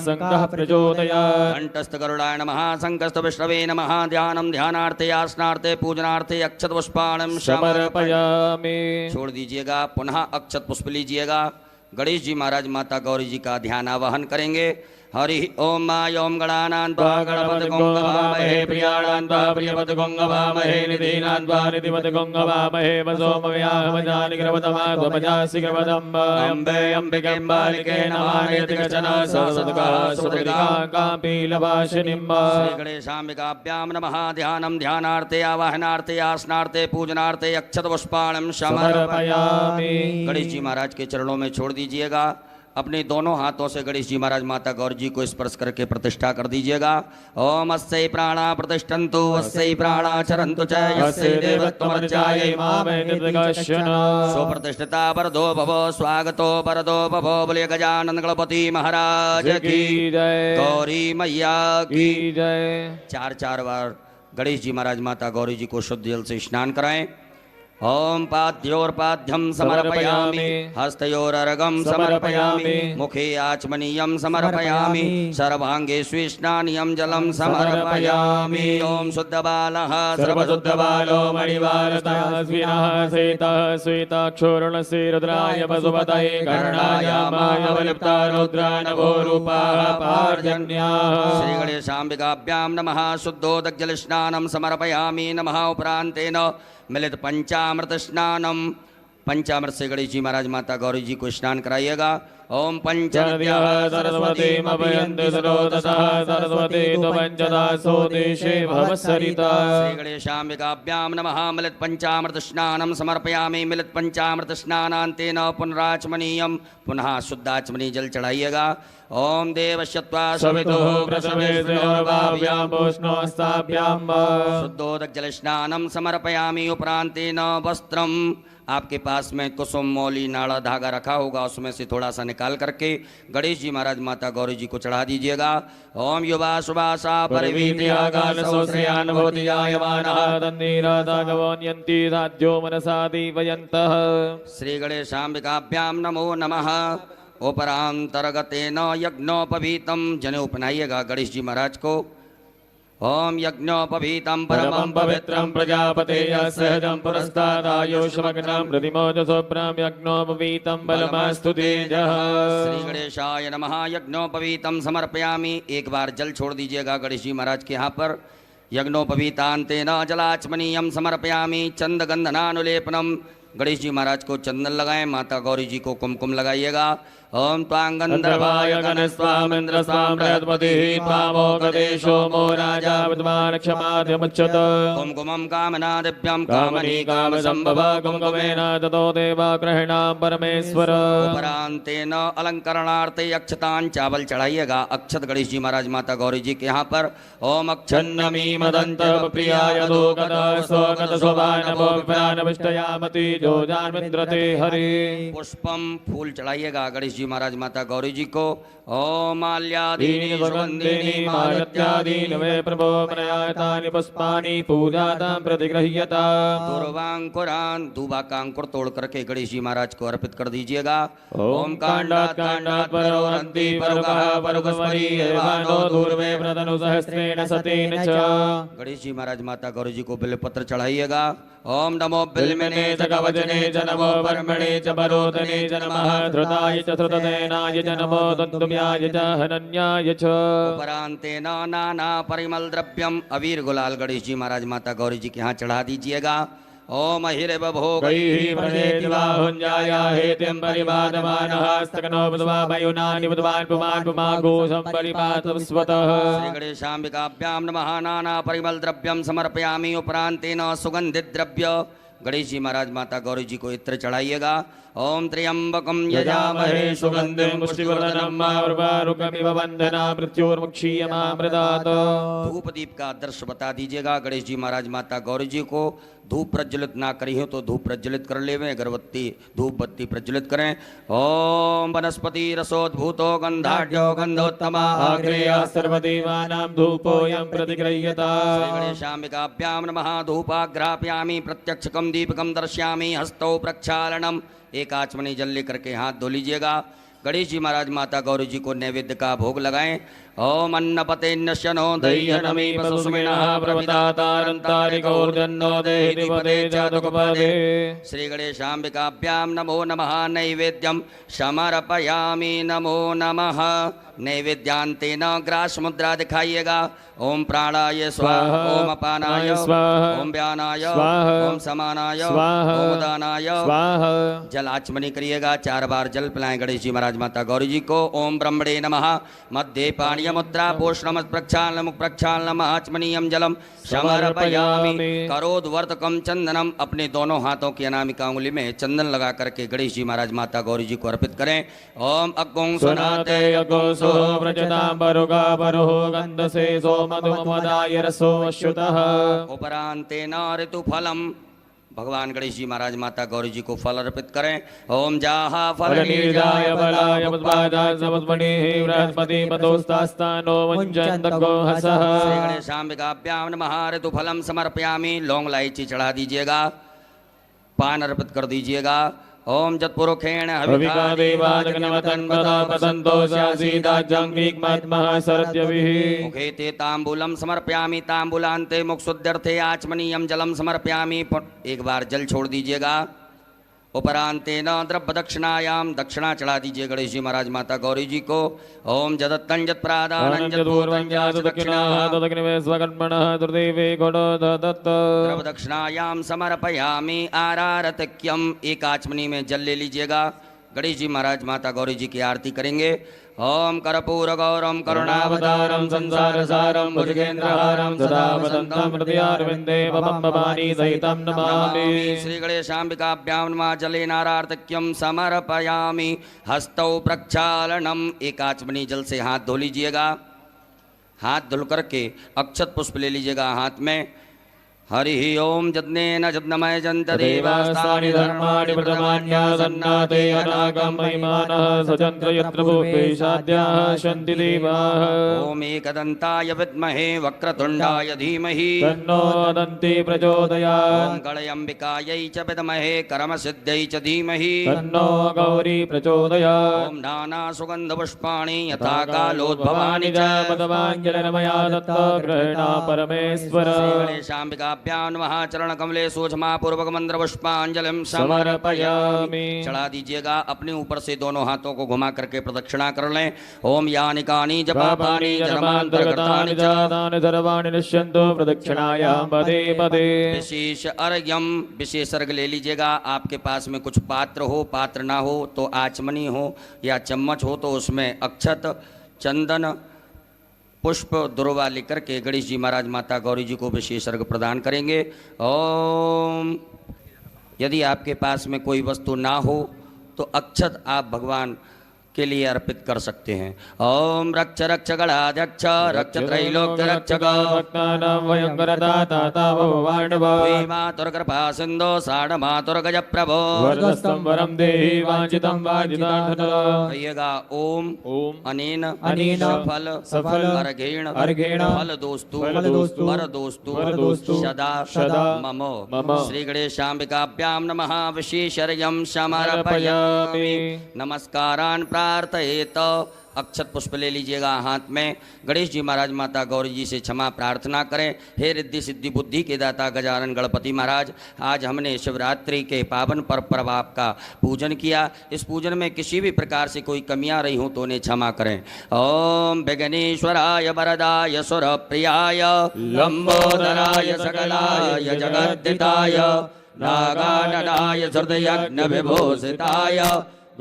शंखः प्रचोदयात्। कंठस्थ गरुडाय नमः शंखस्थ विष्णवे नमः। ध्यानम ध्यानार्थे आसनार्थे पूजनार्थे अक्षत पुष्पाणं समर्पयामि। छोड़ दीजिएगा। पुनः अक्षत पुष्प लीजिएगा। गणेश जी महाराज माता गौरी जी का ध्यान आवाहन करेंगे। हरि ओम माय ओम गणानां त्वा गणपति गंगवामहे प्रियाणां त्वा प्रियपति गंगवामहे निधीनां त्वा निधिपति गंगवामहे वसोमव्याहमजानिग्रवतमाध्वमजासिग्रवदम्ब अम्बे अम्बिके बालिके नमामि गचना सरस्वतीकाम्पीलवासिनीम्ब। श्री गणेशाम्बिकाभ्यां नमः। ध्यानं ध्यानार्थे आवाहनार्थे आसनार्थे पूजनार्थे अक्षत पुष्पाणं समर्पयामि। गणेश जी महाराज के चरणों में छोड़ दीजिएगा। अपने दोनों हाथों से गणेश जी महाराज माता गौरी जी को स्पर्श करके प्रतिष्ठा कर दीजिएगा। ओम अस्यै प्राणा प्रतिष्ठन्तु अस्यै प्राणा चरन्तु च यस्यै देवत्वमर्चायै मामे निर्विघ्नं। सुप्रतिष्ठिता वरदो भव स्वागतो वरदो भव। बोलिए गजानन गणपति महाराज की जय। गौरी मैया की जय। 4 बार गणेश जी महाराज माता गौरी जी को शुद्ध जल से स्नान कराएं। ओम पाद्योर्पाद्यं समर्पयामि हस्तयोरर्घं समर्पयामि मुखे आचमनीयं समर्पयामि सर्वांगे स्विष्णानियं जलं समर्पयामि। ओम शुद्धबालः सर्वशुद्धबालो मणिवारतः स्विनः सेतः श्वेताक्षोरुणस्य रुद्राय वसुपतये कर्णाय मानवलिप्ता रुद्रानभो रूपाः पार्जन्याः। श्री गणेशाम्बिकाभ्यां नमः। शुद्धोदकजलस्नानं समर्पयामि नमः। उपरांतेन मिलित पंचामृत स्नानम पंचामृत से गणेश जी महाराज माता गौरी जी को स्नान कराइएगा। ओम पंचनद्यः सरस्वतीमभयन्तु सरोदसः सरस्वती तु पंचदासो देशे भवसरिता। श्री गणेशाम्बिकाभ्यां नमः। मिलित पंचामृत स्नानं समर्पयामि। मिलित पंचामृत स्नानान्तेन पुनराचमनीयं पुनः शुद्धाचमनी जल चढ़ाइएगा। ओम देवश्यत्वा सवितुः प्रसवेस्योर्भाव्यां पूष्णोस्ताभ्यां शुद्धोदक जल स्नानं समर्पयामि। उपरांतेन वस्त्रं आपके पास में कुसुम मौली नाड़ा धागा रखा होगा, उसमें से थोड़ा सा निकाल करके गणेश जी महाराज माता गौरी जी को चढ़ा दीजिएगा। ओम युवा सुभाषा परिवीर्यागान सोश्रेयान भवति जायमानः तन्नीरादागवन्यन्ति साध्यो मनसा दीपयन्तः। श्री गणेशाम्बिकाभ्याम नमो नमः। उपरांतर्गतेन यज्ञोपवीतम जने उपनाइएगा गणेश जी महाराज को। ओम यज्ञोपवीतम परमं पवित्रं प्रजापतेय सहजं पुरस्तादायुष्मग्नं प्रतिमोजसोभ्रं यज्ञोपवीतं बलमास्तु तेजः। श्री गणेशाय नमः। यज्ञोपवीतम समर्पयामि। एक बार जल छोड़ दीजिएगा गणेश जी महाराज के यहाँ पर। यज्ञोपवीतांतेन जलाचमनीयम समर्पयामि। चंदगंधनानुलेपनम। गणेश जी महाराज को चंदन लगाएं, माता गौरी जी को कुमकुम लगाइएगा। ओम गंधर्वाय गणस्वामिन्द्र स्वाम बृहस्पतिः त्वामोकदेशो मो राजा विद्वान् क्षमाद्यमुच्यत। कुमकुमं कामना दिव्यं कामनी काम संभव कुमकुमेन ततो देवा ग्रहणां परमेश्वर। उपरांतेन अलंकरणार्थे अक्षतान चावल चढ़ाइएगा। अक्षत गणेश जी महाराज माता गौरी जी के यहाँ पर। ओम छन्नमी मदंत प्रियाय दोगत स्वगत शोभानवो विप्रानविष्टयामति जो जानमिन्द्रते हरि। पुष्पम फूल चढ़ाइएगा गणेश जी महाराज माता गौरी जी को। ओम माल्यादीनि सुगंधिनि मालत्यादीनि वे प्रभो मनयातानि पुष्पानि पूजातां प्रतिगृह्यता। दूर्वांकुरान दूबा का अंकुर तोड़ करके गणेश जी महाराज को अर्पित कर दीजिएगा। ओम कांडात् परोहन्ति परुकः परुकस्मरी एवानो दूर्वे व्रतनु सहस्रेण सतेन च। गणेश जी महाराज माता गौरी जी को बिल्वपत्र चढ़ाइएगा। ओम नमो बिल्वने च कवचने च नमो वर्मणे च परोधने च नमः धृताय च धृतदेनाय च नमो दन्तुम्याय च हनन्याय च। उपरांतेन नाना परिमल द्रव्यम अबीर गुलाल गणेश जी महाराज माता गौरी जी के यहाँ चढ़ा दीजिएगा। ओम हिरव भोग हेतिं परिपादमानः स्तकनो बुधवा वयुनानि बुधवान् पुमान् पुमाघोषं परिपातस्वतः। श्री गणेशाम्बिकाभ्यां नमः। नाना परिमल द्रव्यम समर्पयामि। उपरांतेन सुगंधित द्रव्य गणेश जी महाराज माता गौरी जी को इत्र चढ़ाइएगा। ओम त्र्यंबकम यजामहे सुगंधिं पुष्टिवर्धनम् उर्वारुकमिव वन्दना मृत्युर्मुक्षीयमामृतात्। धूप दीप का दृश्य बता दीजिएगा। गणेश जी महाराज माता गौरी जी को धूप प्रज्वलित ना करी हो तो धूप प्रज्वलित कर ले, अगरबत्ती धूप बत्ती प्रज्वलित करें। ओम वनस्पति रसोद्भूतो गंधाढ्यो गंधोत्तमा आग्रेयः सर्वदेवानां धूपोऽयं प्रतिगृह्यता। श्री गणेशाम्बिकाभ्यां नमः। धूपाग्रापयामि प्रत्यक्षकम दीपकम दर्शयामि। हस्तौ प्रक्षालनम। एक आचमनी जल लेकर के हाथ धो लीजिएगा। गणेश जी महाराज माता गौरी जी को नैवेद्य का भोग लगाएं। ओम अन्नपते नश्यनो दह्यनमी पशुमिनः प्रवतातारन्तारिकौर्जन्नो देहि पदे जातकपदे। श्री गणेशाम्बिकाभ्यां नमो नमः। नैवेद्यम समर्पयामि। नमो नमः। नैवेद्यांतेन ग्रास मुद्रा दिखाइएगा। ओम प्राणाय स्वाहा। ओम अपानाय स्वाहा। ओम व्यानाय स्वाहा। ओम समानाय स्वाहा। ओम उदानाय स्वाहा। जल आचमनी करिएगा। 4 बार जल पिलाएं गणेश जी महाराज माता गौरी जी को। ओम ब्रह्मणे नमः। मध्य पाणीय मुद्रा पोषणम प्रक्षालनम प्रक्षालनम आचमनीयम जलम समर्पयामि। करोद्वर्तकम चंदनम। अपने दोनों हाथों की अनामिका उंगली में चंदन लगा करके गणेश जी महाराज माता गौरी जी को अर्पित करें। ओम अग्गों सुनाते अगोसो व्रजतां परुगा परुः गन्धसे सो मधुमदाय रसो अश्युतः। उपरांतेन ऋतुफलम। भगवान गणेश जी महाराज माता गौरी जी को फल अर्पित करें। ओम जाहा फलनीजाय बलाय मुद्वादाय समस्मणिः बृहस्पति पदोस्तास्तानो वञ्चन्दको हसः। श्री गणेशाम्बिकाभ्यां नमः। ऋतुफलम समर्पयामि। लौंग इलायची चढ़ा दीजिएगा। पान अर्पित कर दीजिएगा। ओम जत्पुरुखेण हविका देवाजगनवतन् पदा पसन्तोषासीदाजङ्गिग्मत्मः सरद्यभिः। मुखे ते ताम्बूलम समर्पयामि। ताम्बूलान्ते मुक्षुद्यर्थे आचमनीयम जलम समर्पयामि। एक बार जल छोड़ दीजिएगा। उपरांतेन द्रव्य दक्षिणायाम। दक्षिणा चढ़ा दीजिए गणेश जी महाराज माता गौरी जी को। ओम जदत्तं जत्प्रादानं जत्पूर्वं दक्षिणाः तदग्निवे स्वकर्मणः दुर्देवे घोडो दत्त। द्रव्य दक्षिणायाम समर्पयामि। आरारतक्यम। एक आचमनी में जल ले लीजिएगा। गणेश जी महाराज माता गौरी जी की आरती करेंगे। ओम कर्पूर गौरम करुणावतारम संसारसारम भुजगेन्द्रहारम सदा वदन्तं हृदयारविन्दे भवानी सहितं नमामि। श्री गणेशाम्बिकाभ्यां नमः। जलेनारार्तक्यम समर्पयामि। हस्तौ प्रक्षालनम। एक आचमनी जल से हाथ धो लीजिएगा। हाथ धुल करके अक्षत पुष्प ले लीजिएगा हाथ में। हरि ओम यज्ञेन यज्ञमय जन्त देवास्तानि धर्माणि प्रथमान्यासन्नाते अनागं महिमानः स्वतन्त्र यत्र भूपेशाद्याः सन्ति देवाः ओम एकदन्ताय विद्महे वक्रतुण्डाय धीमहि तन्नो दन्ति प्रचोदयात् ओम गणयम्बिकायै च विद्महे कर्मसिद्ध्यै च धीमहि तन्नो गौरी प्रचोदयात् ओम नाना सुगन्धपुष्पाणि यथा कालोद्भवानि च पदवाञ्जलिर्मया दत्ता ग्रहणा परमेश्वर गणेशाम्बिकाभ्यां नमः चरण कमले सूक्ष्मा पूर्वक मंत्र पुष्पांजलिं समर्पयामि चढ़ा दीजिएगा। अपने ऊपर से दोनों हाथों को घुमा करके प्रदक्षिणा कर लें। ओम यानि कानि जपापानि जन्मान्तरगतानि च तानि सर्वाणि नश्यन्तु प्रदक्षिणायां पदे पदे विशेष अर्घ्यम विशेष अर्घ ले लीजिएगा। आपके पास में कुछ पात्र हो, पात्र ना हो तो आचमनी हो या चम्मच हो तो उसमें अक्षत, चंदन, पुष्प, दुर्वा लेकर के गणेश जी महाराज माता गौरी जी को विशेष अर्घ प्रदान करेंगे। ओम यदि आपके पास में कोई वस्तु ना हो तो अक्षत आप भगवान के लिए अर्पित कर सकते हैं। ओम रक्ष रक्ष गणाध्यक्ष रक्ष त्रैलोक्य रक्षक मातुर्कृपा सिंधो साढ़ मातुर्गज प्रभो वरं देहि वांछितं कहिएगा ओम अनेन सफल अर्घेण फल दोस्तु वर दोस्तु सदा मम श्री गणेशाम्बिकाभ्यां नमः विशेषर्घ्यं समर्पयामि। नमस्कारान् प्रार्थयेत अक्षत पुष्प ले लीजिएगा हाथ में। गणेश जी महाराज माता गौरी जी से क्षमा प्रार्थना करें। हे रिद्धि सिद्धि बुद्धि के दाता गजानन गणपति महाराज, आज हमने शिवरात्रि के पावन पर्व आपका पूजन किया। इस पूजन में किसी भी प्रकार से कोई कमियां रही हो तो उन्हें क्षमा करें। ओम विघ्नेश्वराय वरदाय सुरप्रियाय लंबोदराय सकलाय जगद्दिताय नागाननाय हृदयज्ञ विभूषिताय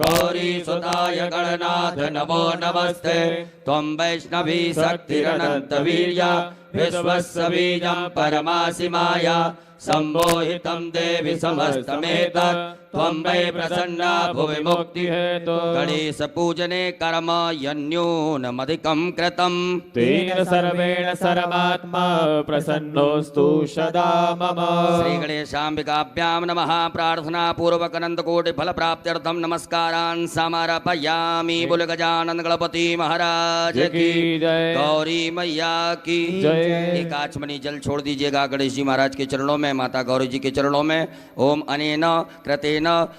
गौरी सुताय गणनाथ नमो नमस्ते। त्वं वैष्णवी शक्तिरनंत वीर्या विश्वस्य बीजं परमासि माया सम्मोहितं देवि समस्तमेतत् त्वं वै प्रसन्ना भुवि मुक्ति हेतु। गणेश पूजने कर्म यन्यूनमधिकं कृतं तेन सर्वेण सर्वात्मा प्रसन्नोऽस्तु सदा मम। श्री गणेशाम्बिकाभ्यां नमः। प्रार्थना पूर्वक अनंत कोटि फल प्राप्त्यर्थम नमस्कारान् समर्पयामि। बोल गजानन गणपति महाराज की जय। गौरी मैया की जय। एक आचमनी जल छोड़ दीजिएगा गणेश जी महाराज के चरणों में, माता गौरी जी के चरणों में। ओम अनेन कृतेन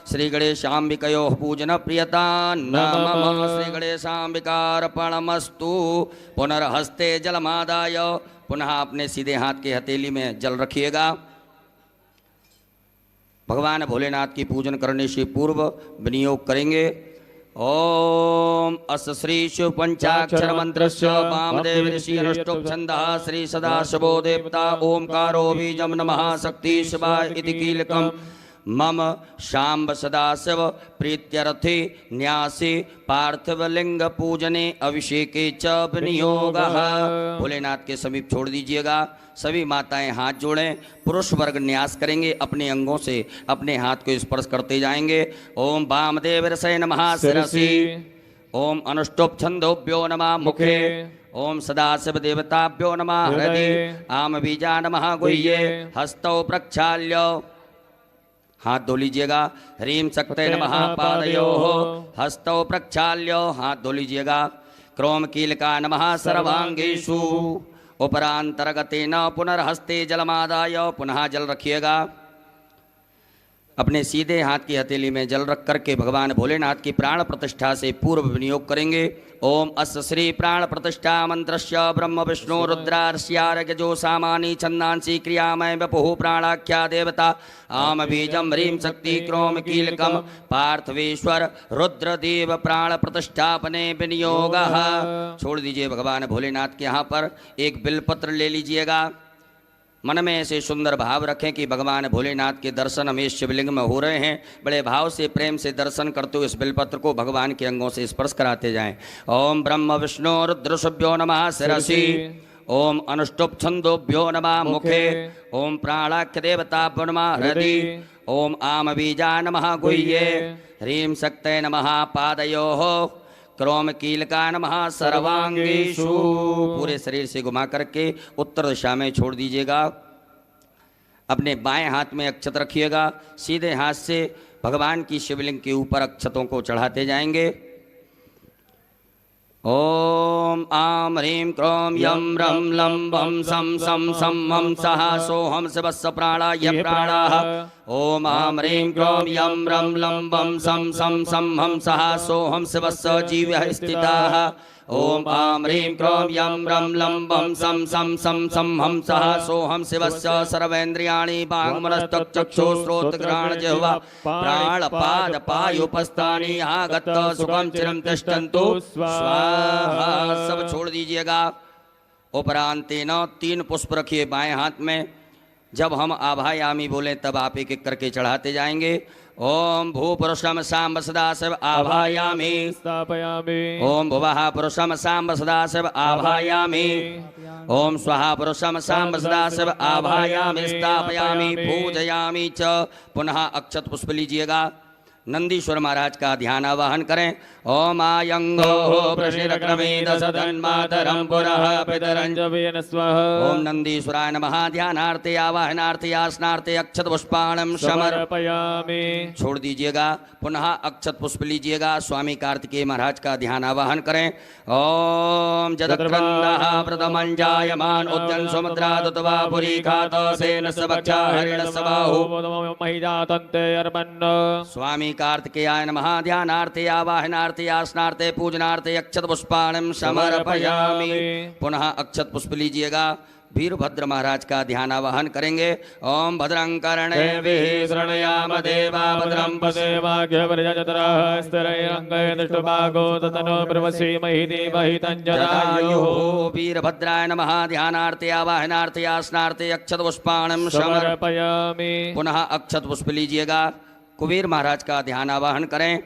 श्री गणेशाम्बिकयोः पूजन प्रियता नमः। श्री गणेशाम्बिकार्पणमस्तु। पुनर्हस्ते जलमादाय पुनः अपने सीधे हाथ के हथेली में जल रखिएगा। भगवान भोलेनाथ की पूजन करने से पूर्व विनियोग करेंगे। ओम अस श्री शिव पंचाक्षर मंत्रस्य वामदेव ऋषि अष्टोक छंदः श्री सदाशिवो देवता ओंकारो बीजं नमः शक्ति शिवाय इति कीलकम् मम शाम्ब सदाशिव प्रीत्यर्थे न्यासे पार्थिवलिंग पूजने अभिषेके च विनियोगः। भोलेनाथ के समीप छोड़ दीजिएगा। सभी माताएं हाथ जोड़ें। पुरुष वर्ग न्यास करेंगे, अपने अंगों से अपने हाथ को स्पर्श करते जाएंगे। ओम वामदेव ऋषये नमः शिरसि। ओम अनुष्टुप छंदोभ्यो नमः मुखे। ओम सदाशिव देवताभ्यो नमः हृदि। आम बीजा नमः गुह्ये। हस्तौ प्रक्षाल्य हाथ धो लीजिएगा। ह्रीं शक्ते नमः पादयोः। हस्तौ प्रक्षाल्य हाथ धो लीजिएगा। क्रोम कीलका नमः सर्वांगेषु। उपरांतरगतेन पुनर्हस्ते जलमादाय पुनः जल रखिएगा। अपने सीधे हाथ की हथेली में जल रख करके भगवान भोलेनाथ की प्राण प्रतिष्ठा से पूर्व विनियोग करेंगे। ओम अस्य श्री प्राण प्रतिष्ठा मंत्रस्य ब्रह्म विष्णु रुद्रार्ष्यार्घ्यजो सामानी छंदांसी क्रियामय वपुः प्राणाख्या देवता आम बीजम ह्रीं शक्ति क्रोम कीलकम पार्थवेश्वर रुद्रदेव प्राण प्रतिष्ठापने विनियोगः। छोड़ दीजिए भगवान भोलेनाथ के यहाँ पर एक बिलपत्र ले लीजिएगा। मन में ऐसे सुंदर भाव रखें कि भगवान भोलेनाथ के दर्शन हमें शिवलिंग में हो रहे हैं। बड़े भाव से प्रेम से दर्शन करते हुए इस बिलपत्र को भगवान के अंगों से स्पर्श कराते जाएं। ओम ब्रह्म विष्णु रुद्रशुभ्यो नमः शिरसि। ओम अनुष्टुप छंदोभ्यो नमः मुखे। ओम प्राणाख्य देवताभ्यो नमः हृदि। ओम आम बीजा नमः गुह्ये। ह्रीं शक्ते नमः पादयोः। क्रोम कीलका नमः सर्वांगेषु। पूरे शरीर से घुमा करके उत्तर दिशा में छोड़ दीजिएगा। अपने बाएं हाथ में अक्षत रखिएगा। सीधे हाथ से भगवान की शिवलिंग के ऊपर अक्षतों को चढ़ाते जाएंगे। ओम आम ह्रीं क्रोम यम रम लं वं सं सं सं हम सः सोहम शिवस्य प्राणाय प्राणाः। ओम आम ह्रीं क्रोम यम रम लं वं सं सं सं हम सः सोहम शिवस्य जीवः स्थिताः। ओम आम ह्रीं क्रोम यम रम लं वं सं सं सं सं हम सः सोहम शिवस्य सर्वेन्द्रियाणि वाङ्मनस्तचक्षुश्रोत्रघ्राण जिह्वा प्राणपाद पायुपस्थानि आगत सुखम चिरं तिष्ठन्तु स्वाहा। सब छोड़ दीजिएगा। उपरांतेन 3 पुष्प रखिए बाएं हाथ में। जब हम आभायामी बोले तब आप एक एक करके चढ़ाते जाएंगे। ओम भू पुरुषम सांब सदाशिव आभायामि स्थापयामि। ओम भुवः पुरुषम सांब सदाशिव आभायामि। ओम स्वः पुरुषम सांब सदाशिव आभायामि स्थापयामि पूजयामि च। पुनः अक्षत पुष्प लीजिएगा। नंदीश्वर महाराज का ध्यान आवाहन करें। ओम आयंगो प्रशिरक्रमेद सदन्मातरं पुरः पितरं च वेन स्वः। ओम नंदीश्वराय नमः। ध्यानार्थे आवाहनार्थे आसनार्थे अक्षत पुष्पाणं समर्पयामि। छोड़ दीजिएगा। पुनः अक्षत पुष्प लीजिएगा। स्वामी कार्तिकेय महाराज का ध्यान आवाहन करें। ओम जदक्रन्दः प्रथमं जायमान उद्यन समुद्रादुतवा पुरी खातो सेन सबक्षा हरिण सबाहु। महिजातन्ते अर्पन्न। स्वामी कार्तिकेयाय नमः। ध्यानार्थे आवाहनार्थे आसनार्थे पूजनार्थे अक्षत पुष्पाणं समर्पयामि। पुनः अक्षत पुष्प लीजिएगा। वीरभद्र महाराज का ध्यान आवाहन करेंगे। ओम भद्रं कर्णेभिः शृणुयाम देवा भद्रं पश्येमाख्यवर्यजतरः स्थिरैरङ्गैः दृष्टभागो ततनो ब्रवसीमहि देवहि तञ्जरायुः। वीरभद्राय नमः। ध्यानार्थे आवाहनार्थे आसनार्थे अक्षत पुष्पाणं समर्पयामि। पुनः अक्षत पुष्प लीजिएगा। कुबेर महाराज का ध्यान आवाहन करें।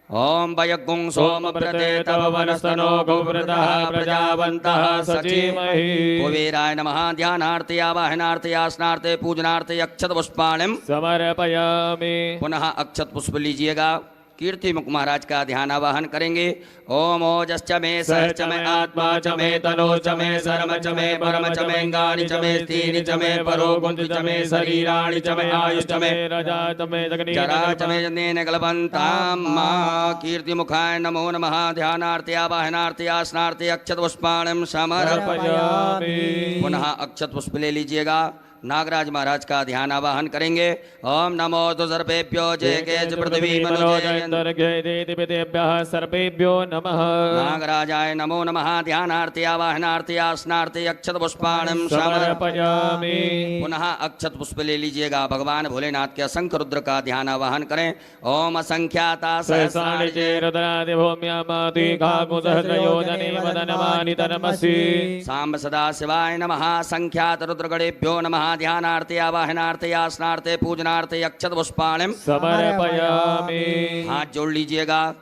ओम वयगुं सोम प्रते तव वनस्तनो गोवृतः प्रजावन्तः सचीमहि। कुबेराय नमः। ध्यानार्थे आवाहनार्थे आसनार्थे पूजनार्थे अक्षत पुष्पाणं समर्पयामि। पुनः अक्षत पुष्प लीजिएगा। कीर्ति मुख महाराज का ध्यान आवाहन करेंगे। ओम ओजश्च मे सहच मे आत्मा च मे तनो च मे शर्म च मे परम च मे अंगानि च मे स्थीनि च मे परो गुंति च मे शरीराणि च मे आयुष च मे रजा च मे जगनी जरा च मे जनेन कल्पन्तां मा। कीर्ति मुखाय नमो नमः। ध्यानार्थे आवाहनार्थे आसनार्थे अक्षत पुष्पाणं समर्पयामि। पुनः अक्षत पुष्प ले लीजिएगा। नागराज महाराज का ध्यान आवाहन करेंगे। ओम नमो तो सर्वेभ्यो जय केच पृथ्वी मनोजयेभ्यः सर्वेभ्यो नमः। नागराजाय नमो नमः। ध्यानार्थे आवाहनार्थे आसनार्थे अक्षत पुष्पाणं समर्पयामि। पुनः अक्षत पुष्प ले लीजिएगा। भगवान भोलेनाथ के असंख्य रुद्र का ध्यान आवाहन करें। ओम असंख्याता सहस्राणि चेरुद्रादि भूम्यामाति काकुसहस्रयोजने वदनमानि तनमसि। सांब सदा शिवाय नमः। संख्यात रुद्रगणेभ्यो नमः। ध्यानार्थे आवाहनार्थे आसनार्थे पूजनार्थे अक्षत पुष्पाणं समर्पयामि। हाथ जोड़ लीजिएगा।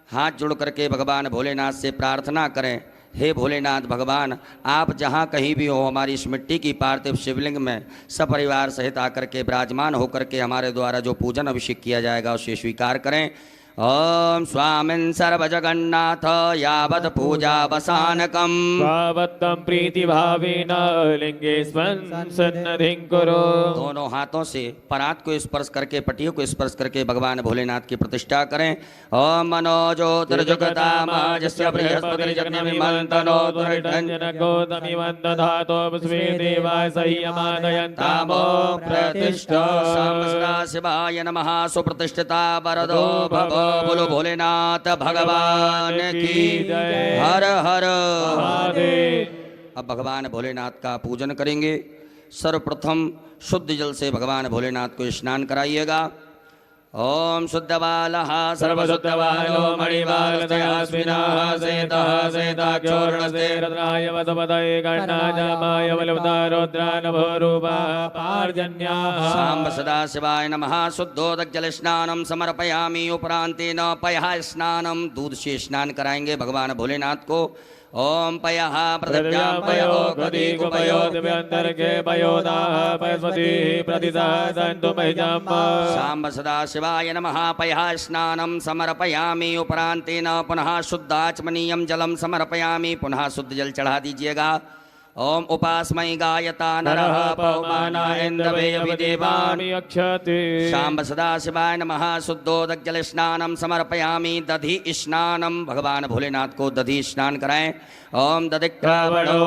हाथ जोड़ करके भगवान भोलेनाथ से प्रार्थना करें। हे भोलेनाथ भगवान, आप जहाँ कहीं भी हो हमारी इस मिट्टी की पार्थिव शिवलिंग में सपरिवार सहित आकर के विराजमान होकर के हमारे द्वारा जो पूजन अभिषेक किया जाएगा उसे स्वीकार करें। ओम स्वामिन् सर्वजगन्नाथ यावत् पूजावसानकम् स्वावत्तं प्रीतिभावेन लिंगेस्मिन् सन्निधिं कुरु। दोनों हाथों से परात को स्पर्श करके पटियों को स्पर्श करके भगवान भोलेनाथ की प्रतिष्ठा करें। ओम मनोज्योतिर्जगतामाजस्य बृहस्पतिर्जगन्यमिमन्तनो त्वरितञ्जनगोतमिवन्दधातो विश्वे देवाय संयमानयन्तामो प्रतिष्ठा। सदाशिवाय नमः। सुप्रतिष्ठिता वरदो भव। बोलो भोलेनाथ भगवान की हर हर महादेव। अब भगवान भोलेनाथ का पूजन करेंगे। सर्वप्रथम शुद्ध जल से भगवान भोलेनाथ को स्नान कराइएगा। ओम शुद्धबालः सर्वशुद्धबालो मणिबालस्मिनः सेतः सेताख्योर्णसे रुद्राय वसुपतये गणाजामाय बलवतारोद्रानभोरूपः पार्जन्याः। सांब सदाशिवाय नमः। शुद्धोदक स्नानं समर्पयामि। उपरांतेन पयः स्नानं दूध से स्नान कराएंगे भगवान भोलेनाथ को। ओम पयः पृथिव्यां पयो गदिकुपयो दिव्यन्तरिक्षे पयोदाः पयस्पतिः प्रतिसादन्तु महिजम्। सांब सदाशिवाय नमः। पयः स्नानं समर्पयामि। उपरांतेन पुनः शुद्धाचमनीयं जलं समर्पयामि। पुनः शुद्ध जल चढ़ा दीजिएगा। ओम उपास्मै गायता नरः पवमाना इन्द्रवे अभिदेवान् अक्षते शाम्ब सदाशिवाय नमः शुद्धोदकजल स्नानम समर्पयामि दधि स्नानम भगवान भोलेनाथ को दधि स्नान कराएं ओम दधिक्रावणो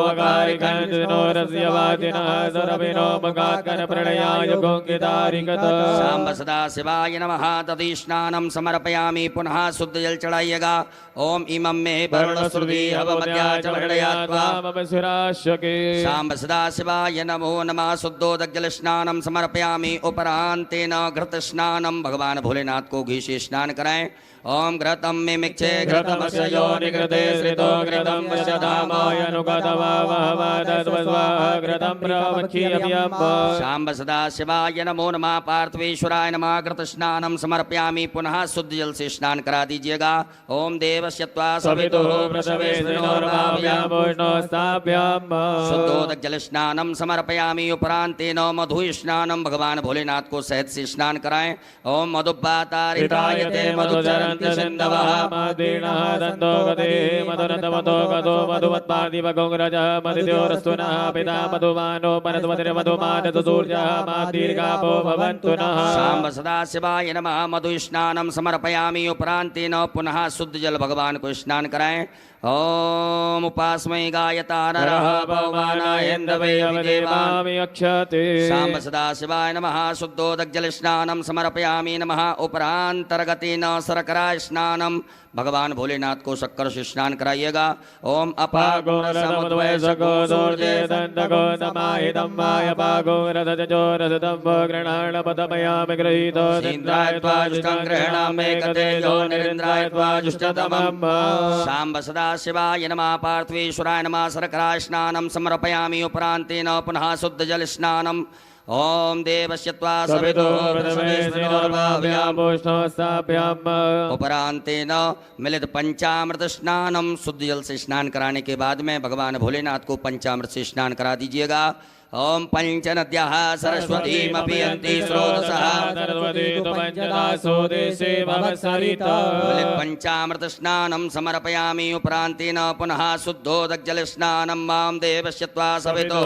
शाम्ब सदाशिवाय नमः दधि स्नानम समर्पयामि पुनः शुद्ध जल चढ़ाइएगा ओम इमं मे वरुणश्रुति हवमध्याचमर्णयात्वा शाम्ब सदाशिवाय नमो नमः शुद्धोदकजल स्नानम समर्पयामि उपरांतेन घृत स्नानम भगवान भोलेनाथ को घी से स्नान कराएं ओम घृतम मे मिक्षे घृतमस्य योनिकृते श्रितो घृतं वशदामायनुगतवावहवादस्वाहा प्रवक्षीयम्ब शाम्ब सदाशिवाय नमो नमः पार्थिवेश्वराय नमः घृत स्नानम समर्पयामि पुनः शुद्ध जल से स्नान करा दीजिएगा ओम देवस्य त्वा सवितुः शुद्धोदक जल स्नानम समर्पयामि उपरांतेन मधु स्नानम भगवान भोलेनाथ को शहद से स्नान कराएं ओम मधुपातारितायते मधुचरन्ति सिन्धवः मदीनः दन्तो गते मधुरन्तमतो गतो मधुमत्पार्थिवगोङ्गरजः मदित्योरस्तुनः पिता मधुमानो परतमतिर्मधुमानतुर्जः मादीर्घापो भवन्तु नः शाम्ब सदाशिवाय नमः मधु स्नानम समर्पयामि उपरांतेन पुनः शुद्ध जल भगवान को स्नान कराएं ओम उपास्मै गायता नरः पवमाना इन्द्रवे अभिदेवान् अक्षते शाम्ब सदाशिवाय नमः शुद्धोदकजल स्नानम समर्पयामि नमः उपरांतर्गतेन शर्करा स्नानम भगवान भोलेनाथ को शक्कर से स्नान कराइएगा ओम अपागो समुद्वय सको दूर्जे दंडको नमाहितम वायपागो रथजो रथदम्भो गृणाण पदमयामि गृहीतो निन्द्राय त्वा जुष्टं गृह्णामि कतेजो निरिन्द्राय त्वा जुष्टतमम् शाम्ब सदाशिवाय नमः पार्थिवेश्वराय नमः शर्करा स्नानम समर्पयामि उपरांतेन पुनः शुद्ध जल स्नानम ओम देवस्य त्वा सवितुः उपरांतेन मिलित पंचामृत स्नानम शुद्ध जल से स्नान कराने के बाद में भगवान भोलेनाथ को पंचामृत से स्नान करा दीजिएगा ओम पंचनद्यः सरस्वतीमपि यन्ति स्रोतसः पंचामृत स्नानम समर्पयामि उपरांतेन पुनः शुद्धोदकजल स्नानम मां देवस्य त्वा सवितुः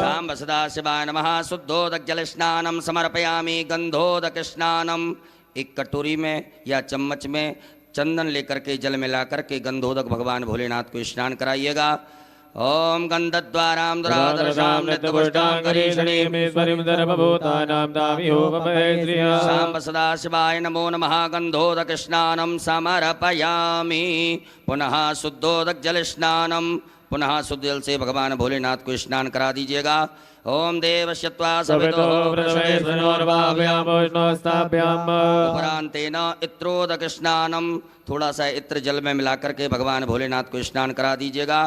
शाम्ब सदाशिवाय नमः शुद्धोदकजल स्नानम समर्पयामि गंधोदक स्नानम एक कटोरी में या चम्मच में चंदन लेकर के जल मिला करके गंधोदक भगवान भोलेनाथ को स्नान कराइएगा ओम गंधद्वारां दुरादर्शां नित्यपुष्टां गरीषणीं सर्वभूतानां दामिहोपमहेन्द्रियः शाम्ब सदाशिवाय नमो नमः गंधोदक स्नानं समर्पयामि पुनः शुद्धोदक जल स्नानम पुनः शुद्ध जल से भगवान भोलेनाथ को स्नान करा दीजिएगा ओम देवस्य त्वा सवितुः उपरांतेन इत्रोदक स्नानम थोड़ा सा इत्र जल में मिला करके भगवान भोलेनाथ को स्नान करा दीजिएगा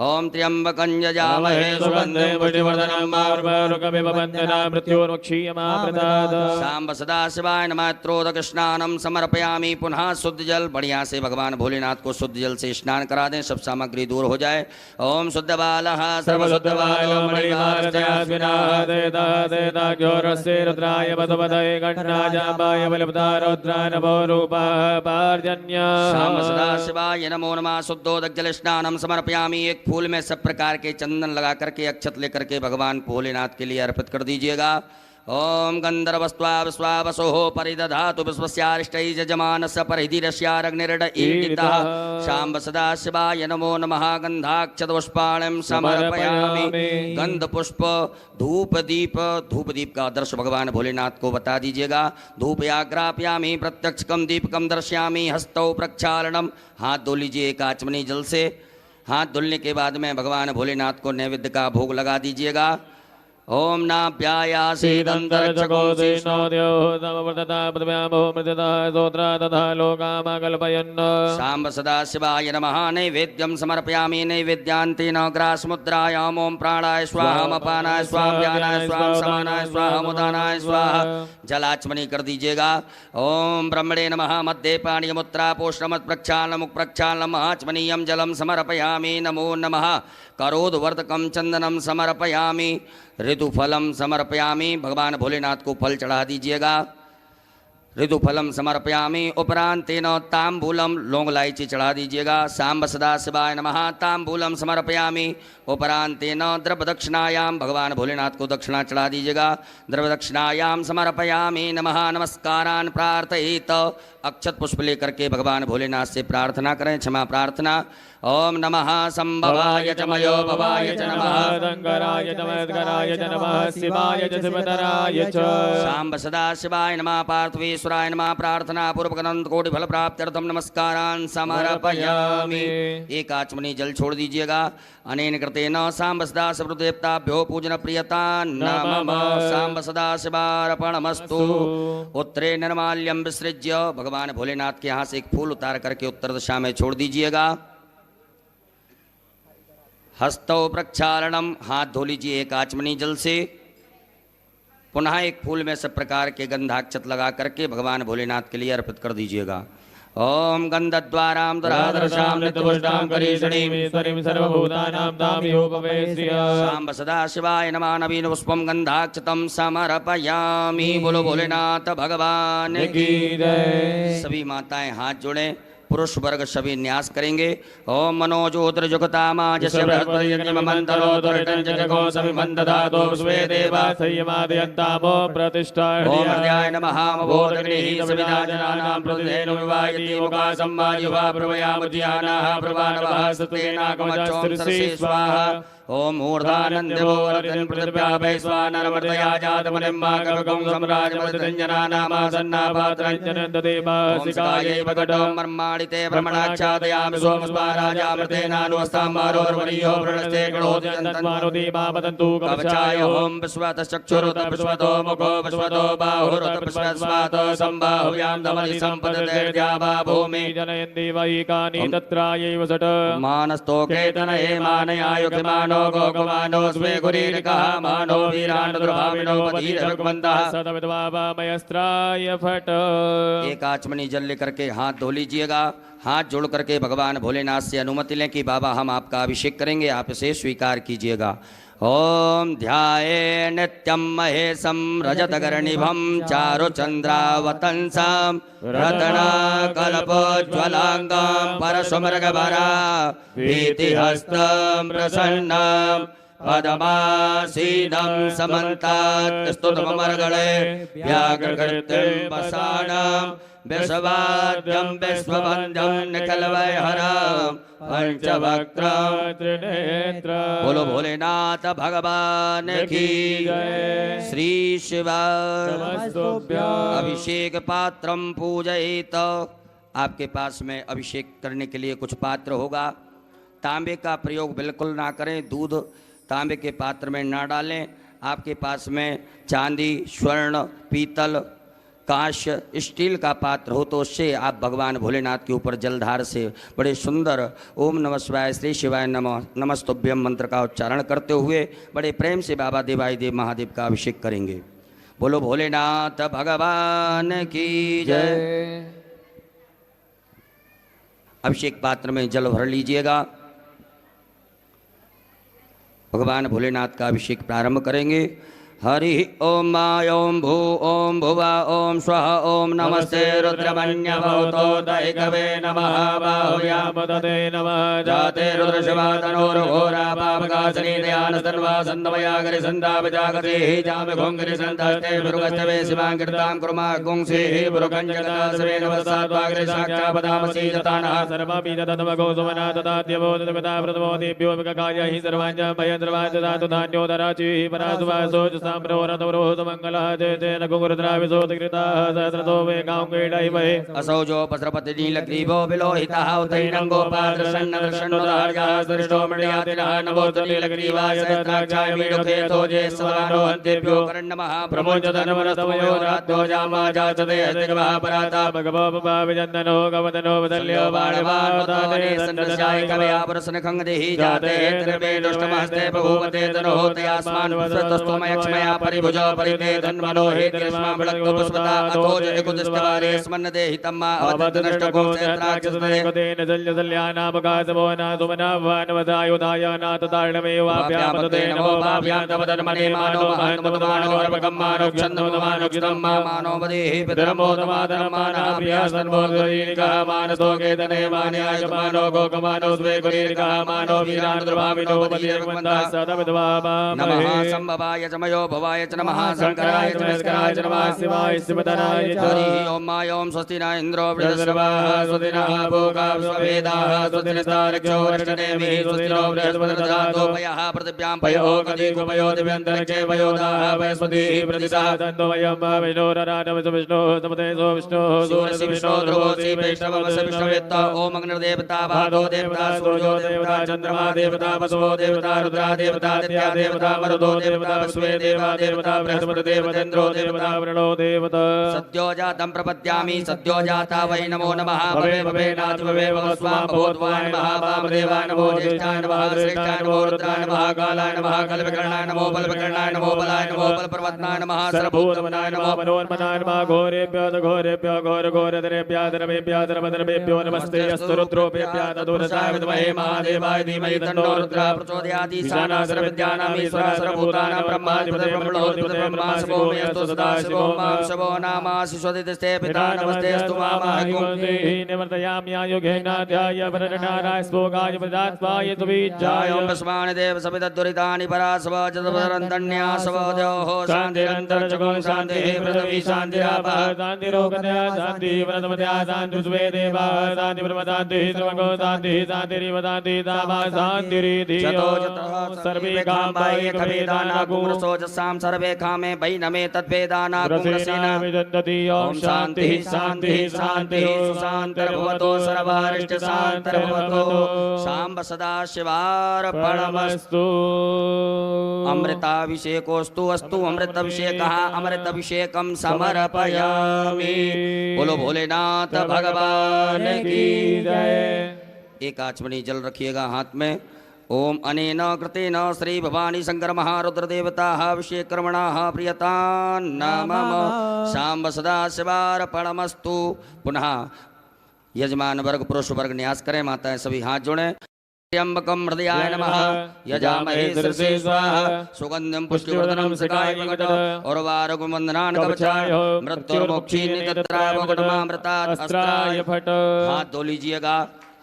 ओम त्र्यंबकं यजामहे सुगंधिं पुष्टिवर्धनं मारुकमिव बन्धनात् मृत्योर्मुक्षीयमामृतात् शाम्ब सदाशिवाय नमः इत्रोदक स्नानं समर्पयामि पुनः शुद्ध जल बढ़िया से भगवान भोलेनाथ को शुद्ध जल से स्नान करा दें सब सामग्री दूर हो जाए ओम शुद्ध बालः सर्वशुद्धवायो मणिमार्जयास्विनादेदादेदाग्योरस्य रुद्राय मधुमदये गणराजाम्बाय बलिपदारुद्रानभो रूपः पार्जन्य शाम्ब सदाशिवाय नमो नमः शुद्धोदक जल स्नानं समर्पयामि एक फूल में सब प्रकार के चंदन लगा करके अक्षत लेकर के भगवान भोलेनाथ के लिए अर्पित कर दीजिएगा ओम गंधर्वस्त्वा विश्वावसोः परिदधातु विश्वस्यारिष्टैः यजमानस्य परिधिरस्यारग्निर्ड ईडितः शाम्ब सदाशिवाय नमो नमः गंधाक्षतपुष्पाणिं समर्पयामि गंध पुष्प धूप दीप का आदर्श भगवान भोलेनाथ को बता दीजिएगा धूपयाग्रापयामि प्रत्यक्षकं दीपकं दर्शयामि हस्तौ प्रक्षालनम हाथ धो लीजिए एक आचमनी जल से हाथ धुलने के बाद में भगवान भोलेनाथ को नैवेद्य का भोग लगा दीजिएगा ओम शाम्ब सदाशिवाय नमः नैवेद्यं समर्पयामि नैवेद्यान्तेन ग्रासमुद्रायाम् ओम प्राणाय स्वाहा अपानाय स्वाहा व्यानाय स्वाहा समानाय स्वाहा मुदानाय स्वाहा जलाचमनी कर दीजिएगा ओम ब्रह्मणे नमः मध्ये पाणियमुत्रा पोषणमत् प्रक्षालनमुख प्रक्षालनम् आचमनीयं जलं समर्पयामि नमो नमः करोद्वर्तकं चंदनं समर्पयामि ऋतुफलम समर्पयामि भगवान भोलेनाथ को फल चढ़ा दीजिएगा ऋतुफलम समर्पयामि। उपरांतेन तांबूलम लौंग इलायची चढ़ा दीजिएगा। सांब सदा शिवाय नमः। तांबूलम समर्पयामि। उपरांतेन द्रव्य दक्षिणायाम भगवान भोलेनाथ को दक्षिणा चढ़ा दीजिएगा। द्रव्य दक्षिणायाम समर्पयामि नमः। नमस्कारान प्रार्थयेत। अक्षत पुष्प लेकर के भगवान भोलेनाथ से प्रार्थना करें, क्षमा प्रार्थना। ओम नमः संभवाय च मयो भवाय च नमः। शंकराय च मद्गराय च नमः। शिवाय च शिवतराय च। सांब सदा शिवाय नमः। पार्थवेश्वराय नमः। प्रार्थना पूर्वक अनंत कोटि फल प्राप्त्यर्थम नमस्कारान् समर्पयामि। एक आचमनी जल छोड़ दीजिएगा। अनेन कृतेन सांब सदा शिवदेवताभ्यो पूजन प्रियता नमः। सांब सदा शिवार्पणमस्तु। उत्तरे निर्माल्यम विसृज्य भगवान भोलेनाथ के यहाँ से एक फूल उतार करके उत्तर दिशा में छोड़ दीजिएगा। हस्तौ प्रक्षालनम, हाथ धो लीजिए एक आचमनी जल से। पुनः एक फूल में सब प्रकार के गंधाक्षत लगा करके भगवान भोलेनाथ के लिए अर्पित कर दीजिएगा। ओम गंधद्वारां दुरादर्शां नित्यपुष्टां करीषणीं ईश्वरीं सर्वभूतानां तामियोपवेश्य। सांब सदा शिवाय नमः। नवीन पुष्पम गंधाक्षतम समर्पयामि। बोलो भोलेनाथ भगवान की जय। सभी माताएं हाथ जोड़ें। पुरुष वर्ग सभी न्यास करेंगे। ओम मनोजोत्र जुगता माजस्य बृहस्पति मंत्रो दुरितं जगो सविमंदधातो स्वे देवा संयमादयन्तामो प्रतिष्ठा। ओम हृदयाय नमः। बोधग्निः सविदाजनानां प्रतिधेनु विवाहिति मुखा संवायुवा प्रवयामुद्यानाः प्रवानवः सतेनाकमच्छोम स्वाहा। ओम मूर्धानन्दवोरतिं पृथिव्याभै स्वानरवर्तया जातमनिम्माकवकं सम्राजमर्दञ्जनानामासन्नापात्रञ्जनन्ददेवासिकायै वदटो मर्माणिते भ्रमणाच्छादयामि सोमस्वाराजामृतेनानुस्ताम्बारोर्वर्यो वृणस्ते गणोदयन्तन्मानुदीमापतन्तु कवचाय। ओम विश्वतश्चक्षुरुत विश्वतो मुखो विश्वतो बाहुरुत विश्वस्वात सम्बाहुव्यां धमनि सम्पदतेर्द्यावा भूमि जनयन्ति वैकानि तत्रायैव सट। मानस्तोके तनये मानयायुक्यमानो गोगमानो स्वे गुरीरिकः मानो वीरान् दुर्भाविनो पतिरभगवन्तः सदविद्वामयस्त्राय फट। एक आचमनी जल लेकर के हाथ धो लीजिएगा। हाथ जोड़ करके भगवान भोलेनाथ से अनुमति लें कि बाबा हम आपका अभिषेक करेंगे, आप इसे स्वीकार कीजिएगा। ओम ध्याये नित्यं महेशं रजतगर्णिभं चारुचन्द्रावतंसं रत्नकल्पोज्ज्वलाङ्गं परशुमृगभरा भीतिहस्तं प्रसन्नं पदमासीनं समन्तात् स्तुतमर्गळे व्याघ्रकृतिं वसानं विश्ववाद्यं विश्ववन्द्यं निखिलवैहरं पंचवक्त्रं त्रिनेत्रं। बोलो भोलेनाथ भगवान की जय। श्री शिवाय नमस्तुभ्यं। अभिषेक पात्रम पूजयेत। आपके पास में अभिषेक करने के लिए कुछ पात्र होगा। तांबे का प्रयोग बिल्कुल ना करें। दूध तांबे के पात्र में ना डालें। आपके पास में चांदी, स्वर्ण, पीतल, कांस्य, स्टील का पात्र हो तो उससे आप भगवान भोलेनाथ के ऊपर जलधार से बड़े सुंदर ओम नमः शिवाय श्री शिवाय नमः नमस्तुभ्यम मंत्र का उच्चारण करते हुए बड़े प्रेम से बाबा देवाय देव महादेव का अभिषेक करेंगे। बोलो भोलेनाथ भगवान की जय। अभिषेक पात्र में जल भर लीजिएगा। भगवान भोलेनाथ का अभिषेक प्रारंभ करेंगे। हरि ओम मा ओम भू ओम भुवा ओम स्वः ओम नमस्ते रुद्रमन्यभूतो दैकवे नमः बाहुयामदते नमः जाते रुद्रशिवातनोर्घोरा पापकासनी दयानस्तन्वा सन्नमयागरि सन्दापजागते जामि घोङ्गरि सन्तस्ते भृगस्तवे शिवाङ्कृतां कुर्मा गुंसे भृगञ्जगता स्वे नवसाद्वाग्रे साक्षापदामसि जतानः सर्वमपि ततमगो सुमना तदाद्यवो तदपिता प्रथमो देभ्यो विककाय हि सर्वाञ्च भयन्द्रवाञ्च ददातु धान्योदराचिः परासुवासो मंगलः जय जय नकुरुद्राविशोधकृताः सहस्रतो वे गांगेडैवहे असौ जो पत्रपति नीलग्रीवो विलोहितः उतैनङ्गोपादृशन्नदृशन्नुदार्यः सृष्टो मृण्यातिनः नमोऽस्तु नीलग्रीवाय सहस्राक्षाय मीढुके तोजे सवानो हन्तेभ्यो कर्णमः प्रमोचतनमनस्तमयो राद्धो जामाजाचते हस्तिगवः पराता भगवो विजन्दनो गवदनो वदल्यो बाणवार्वताने सन्दस्याय कवया पुरसनखङ्गदेहि जाते त्रिवे दुष्टमहस्ते बभूवते तनोः तयास्मान् स्वतस्त्वमयक्ष्मय माया परिभुज परिते धन्मनो हे देशमा बलक्तो पुष्पता अथोज एकुदिष्टवारे स्मन्नदे हितम्मा अवदनष्टको सेत्राक्षसदे तेन जल्यजल्यानामकासवो नासुमनावानवदायुधाय नाततारणमेवाभ्यामतते नमो भाभ्यान्तवदन्मने मानो महान्तमतमानोरपकम्मानोक्षन्दमतमानोक्षितं मानो वदेहि पितरमोदमादरमानाभ्यासन्मोदरीनिकः मानसोकेतने मान्यायमानो गोकमानो स्वेकुरीनिकः मानो वीरानुर्भाविनो बलिर्वन्दः सदविद्वामा नमः संभवाय च मयो भवाय च नमः शंकराय च नमस्काराय च नमः शिवाय शिवतराय च हरि ओम मा ओम स्वस्ति न इंद्रो बृहस्पतिर्वाः स्वस्ति नः भोगा स्ववेदाः स्वस्ति नस्तारक्षो वर्षणेमि स्वस्ति नो बृहस्पतिर्दधातु पयः पृथिव्यां पयो गतिको पयो दिव्यन्तरिक्षे पयो दाः वयस्पतिः प्रतिशः तन्तो वयं विष्णोरराणव विष्णो समते सो विष्णो सूरस्य विष्णो ध्रुवोऽसि वैष्णवस्य विष्णुवेत्ता ओम अग्निर्देवता भादो देवता सूर्यो देवता चन्द्रमा देवता वसवो देवता रुद्रा देवता आदित्या देवता मरुदो देवता विश्वे देवा देवता बृहस्पति देवतेन्द्रो देवता वरुणो देवता सद्यो जातं प्रपद्यामि सद्यो जाता वै नमो नमः भवे भवे नाथ भवे भवस्वां भवद्वाय नमः वामदेवाय नमो ज्येष्ठाय नमः श्रेष्ठाय नमो रुद्राय नमः कालाय नमः कल्पकर्णाय नमो बलविकर्णाय नमो बलाय नमो बलप्रवत्नाय नमः सर्वभूतमनाय नमः मनोन्मनाय नमः घोरेभ्यो घोरेभ्यो धर्मेभ्यो नमस्ते अस्तु रुद्रोभ्यः तदुरसाय विद्महे महादेवाय धीमहि तन्नो रुद्रः प्रचोदयात् ईशाना सर्वविद्यानां ईश्वरः सर्वभूतानां ब्रह्माधिपतिः ब्रह्मणोऽधिपतिः ब्रह्मा शिवो मे अस्तु सदा शिवो मां शिवो नामासि स्वदितस्ते पिता नमस्ते अस्तु मामहं निवर्तयामि आयुगेनाध्याय वरनाराय स्पोगाय प्रदात्वाय तुबीजाय ओम स्मान् देव सविदुरितानि परासव जदवरन्दन्यासव देवः शान्तिरन्तरजगो शान्तिः पृथ्वी शान्तिरापः शान्तिरोगदया शान्तिः वरदमदया शान्तिर्स्वे देवा शान्तिर्वदान्तिः सर्वगो शान्तिः शान्तिरिव शान्तिदामा शान्तिरिति सर्वे कामाय कवेदाना कुमरसोजसां सर्वे कामे वैनमे तद्वेदाना कुमरसेन विदन्ति ओम शान्तिः शान्तिः शान्तिः सुशान्तिर्भवतो सर्वारिष्ट शान्तिर्भवतो शाम्ब सदा शिवार्पणमस्तु अमृताभिषेकोस्तु अस्तु अमृताभिषेकः अमृताभिषेकं समर्पयामि बोलो भोलेनाथ भगवान की जय। एक आचमनी जल रखिएगा हाथ में। ओम अनेन कृतेन श्री भवानी शंकर महारुद्र देवताः अभिषेकर्मणाः प्रियतान्नमः शाम्ब सदा शिवार्पणमस्तु। पुनः यजमान वर्ग पुरुष वर्ग न्यास करें, माताएं सभी हाथ जोड़ें। त्र्यंबकं हृदयाय नमः यजामहे शिरसे स्वाहा सुगंधिं पुष्टिवर्धनं शिखाय उर्वारुकं वन्दनान् कवचाय मृत्युर्मोक्षीनि तत्राय मुकुटमामृतात् अस्त्राय फट। हाथ धो लीजिएगा,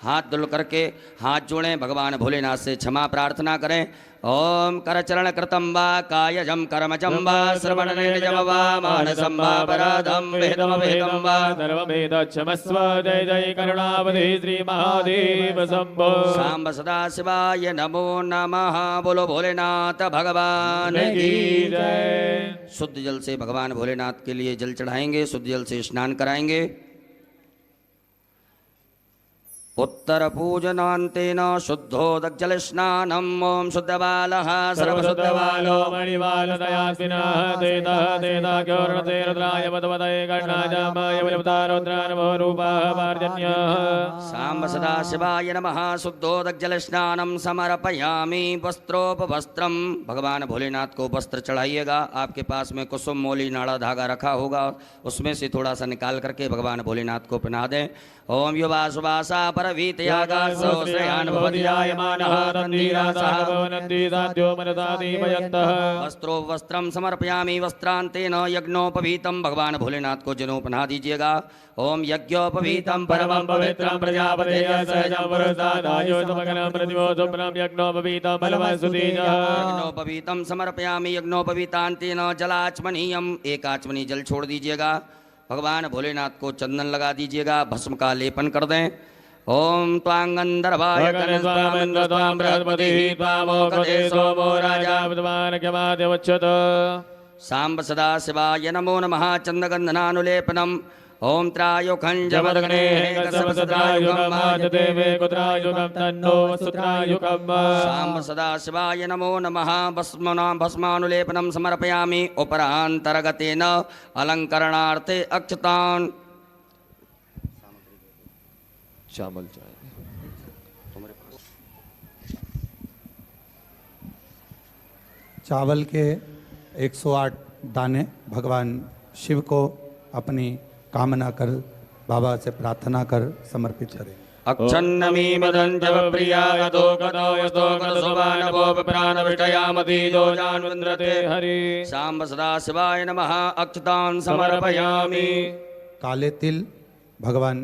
हाथ धुल करके हाथ जोड़ें, भगवान भोलेनाथ से क्षमा प्रार्थना करें। ओम करचरण कृतं वा कायजं कर्मजं वा श्रवणनेजं वा मानसं वा पराधं वेदमवेदं वा सर्ववेदक्षमस्व जय जय करुणावधि श्री महादेव शंभो। सांब सदा शिवाय नमो नमः। बोलो भोलेनाथ भगवान की जय। शुद्ध जल से भगवान भोलेनाथ के लिए जल चढ़ाएंगे, शुद्ध जल से स्नान कराएंगे। उत्तर पूजनान्तेन शुद्धोदकजल स्नानम् ओम शुद्धबालः सर्वशुद्धबालो मणिबालदयास्विनः देतः देताख्योर्णते रुद्राय मदवदये गणाजामाय बलिवतारोद्रा नमो रूपः पार्जन्यः। सांब सदा शिवाय नमः। शुद्धोदकजल स्नानं समर्पयामि। वस्त्रोपवस्त्रम, भगवान भोलेनाथ को वस्त्र चढ़ाइएगा। आपके पास में कुसुम मोली नाड़ा धागा रखा होगा, उसमें से थोड़ा सा निकाल करके भगवान भोलेनाथ को पहना दें। ओम युवा सुवासा परवीतयागासो श्रेयान् भवति जायमानः तन्वीरासः नन्दिदाद्यो मनदादिमयन्तः। वस्त्रो वस्त्रम समर्पयामि। वस्त्रांतेन यज्ञोपवीतम, भगवान भोलेनाथ को जनेऊ पहना दीजिएगा। ओम यज्ञोपवीतम परमं पवित्रं प्रजापतेय सहजं पुरस्तादायो समग्रं प्रतिमोदुप्रं यज्ञोपवीतं बलवस्तुतिजः। यज्ञोपवीतम समर्पयामि। यज्ञोपवीतांतेन जलाचमनीयम, एक आचमनी जल छोड़ दीजिएगा। भगवान भोलेनाथ को चंदन लगा दीजिएगा, भस्म का लेपन कर दें। ओम त्वांगंधर्वाय त्वां बृहस्पतिः त्वामोकते सोमो राजा विद्वानक्यमाद्यवच्छत। सांब सदा शिवाय नमो नमः। चंदगंधनानुलेपनम। ओम त्रायुखंजमदग्नेः कसवसत्रायुगं माजते वे कुत्रायुगं तन्नो सुत्रायुगं। सांब सदा शिवाय नमो नमः। भस्मानुलेपनं समर्पयामि। उपरान्तर्गतेन अलंकरणार्थे अक्षतान्। चावल चाहिए। चावल के 108 दाने भगवान शिव को अपनी कामना कर, बाबा से प्रार्थना कर समर्पित करें। अक्षन्नमी मदन जव प्रिया गतो गतो यस्तो गत सुभानवो प्राण विष्टयामतीजो जानवन्द्रते हरि सांब सदा शिवाय नमः। अक्षतान् समर्पयामि। काले तिल भगवान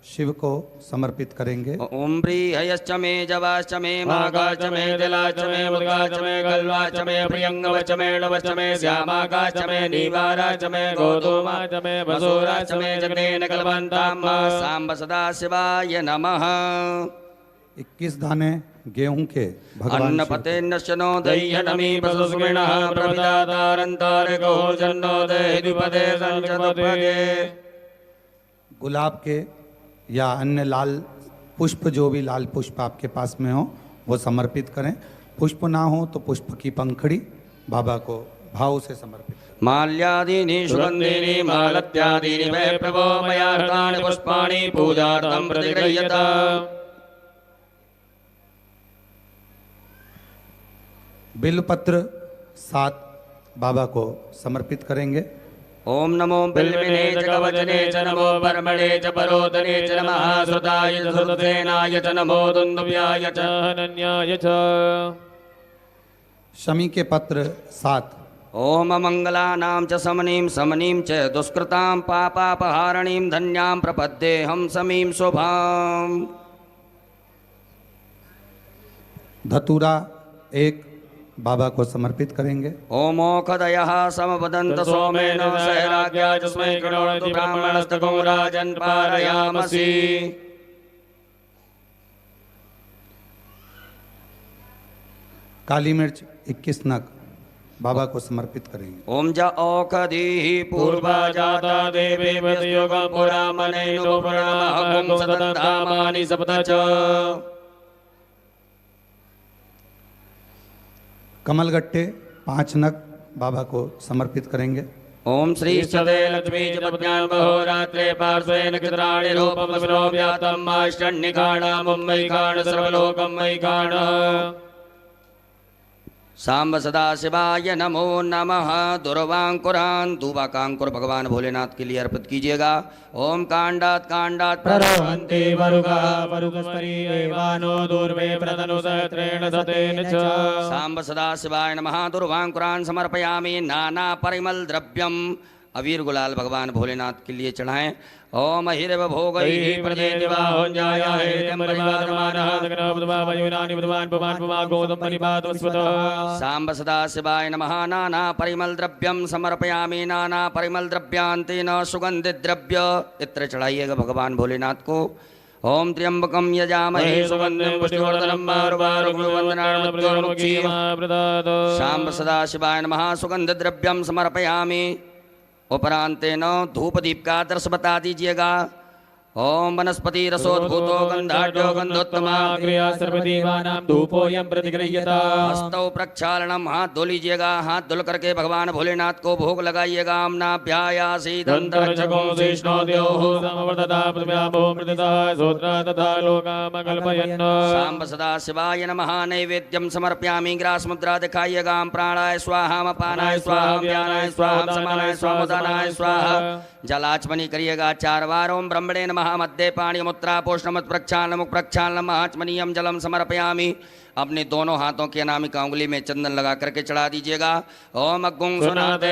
शिव को समर्पित करेंगे। ओम प्रियश्च मे जवाश्च मे मागाश्च मे दिलाश्च मे मुद्गाश्च मे गल्वाश्च मे प्रियंगवश्च मे नवश्च मे श्यामाकाश्च मे नीवाराश्च मे गोधूमाश्च मे वसूराश्च मे जगनेन कल्पन्ताम्मा। सांब सदा शिवाय नमः। 21 दाने गेहूं के भगवान अन्न पते नश्यनो दह्यनमी पशुस्कृणः प्रपदातारन्तारिको जन्नो देहिपदे संचतपदे। गुलाब के या अन्य लाल पुष्प, जो भी लाल पुष्प आपके पास में हो वो समर्पित करें। पुष्प ना हो तो पुष्प की पंखड़ी बाबा को भाव से समर्पित करें। माल्यादीनि सुगन्धीनि मालत्यादीनि मे प्रभो मया हृतानि पुष्पाणि पूजार्थं प्रतिगृह्यता। बिल्वपत्र 7 बाबा को समर्पित करेंगे। ओम नमो बिल्विने च कवचने च नमो परमणे च परोदने च नमः श्रुताय च श्रुतसेनाय च नमो दुन्दुभ्याय च अनन्याय च। शमी के पत्र 7। ओम मंगलानां च समनीं समनीं च दुष्कृतां पापापहारणीं धन्यां प्रपद्येऽहं समीं शुभाम्। धतूरा 1 बाबा को समर्पित करेंगे। ओमोखदयः समवदन्त सोमेन सहराज्ञा तस्मै करोतु ब्राह्मणस्तको राजन् पारयामसि। काली मिर्च 21 नग बाबा को समर्पित करेंगे। ओम ज औषधीः पूर्वा जाता देवी योगं पुरामनेनो पुराणमहं सततामानि सप्त च। कमलगट्टे 5 नग बाबा को समर्पित करेंगे। ओम श्री सदे लक्ष्मी च पद्यां बहोरात्रे पार्श्वेन चित्राणि रूपं विरोव्यातं आष्टन्निकाणा मुम्बैकाण सर्वलोकमयिकाण। सांब सदा शिवाय नमो नमः। दुर्वांकुरान दुवाकांकुर भगवान भोलेनाथ के लिए अर्पित कीजिएगा। ओम कांडात कांडात प्ररवन्ति वरुगा वरुगस्परी एवानो दूर्वे प्रतनु सहस्रेण सतेन च। सांब सदा शिवाय नमः। दुर्वांकुरान समर्पयामि। नाना परिमल द्रव्यम अवीर गुलाल भगवान भोलेनाथ के लिए चढ़ाएं। ओम हिरव भोगैः सांब सदा शिवाय नमः। नाना परिमल द्रव्यम समर्पयामि। नाना परिमल द्रव्यांतेन सुगंधित द्रव्य इत्र चढ़ाइएगा भगवान भोलेनाथ को। ओम त्र्यंबकम यजामहे सुगंधिं पुष्टिवर्धनम् सांब सदा शिवाय नमः। सुगंध द्रव्यम समर्पयामि। उपरांतेन धूप दीप का आदर्श बता दीजिएगा। ओम वनस्पति रसोद्भूतो गंधाढ्यो गंधोत्तमा सर्वदेवानां धूपोऽयं प्रतिगृह्यता। हस्तौ प्रक्षालनम हाथ धो लीजिएगा। हाथ धुल करके भगवान भोलेनाथ को भोग लगाइएगा। अम्नाभ्यायासी दन्तरक्षको शेषनो द्योः समवर्तता पृथिव्यामो मृतता सोत्रा तथा लोकामकल्पयन्। सांब सदा शिवाय नमः। नैवेद्यम समर्पयामि। ग्रास मुद्रा दिखाइएगा। प्राणाय स्वाहा अपानाय स्वाहा व्यानाय स्वाहा समानाय स्वाहा उदानाय स्वाहा। जलाचमनी करिएगा 4 बार। ओम ब्रह्मणे नमः। मध्य पाणी मुद्रा पोषणमत प्रक्षालनम प्रक्षालनम आचमनीयम जलम समर्पयामि। अपने दोनों हाथों की अनामिका उंगली में चंदन लगा करके चढ़ा दीजिएगा। ओम अग्गुं सुनाते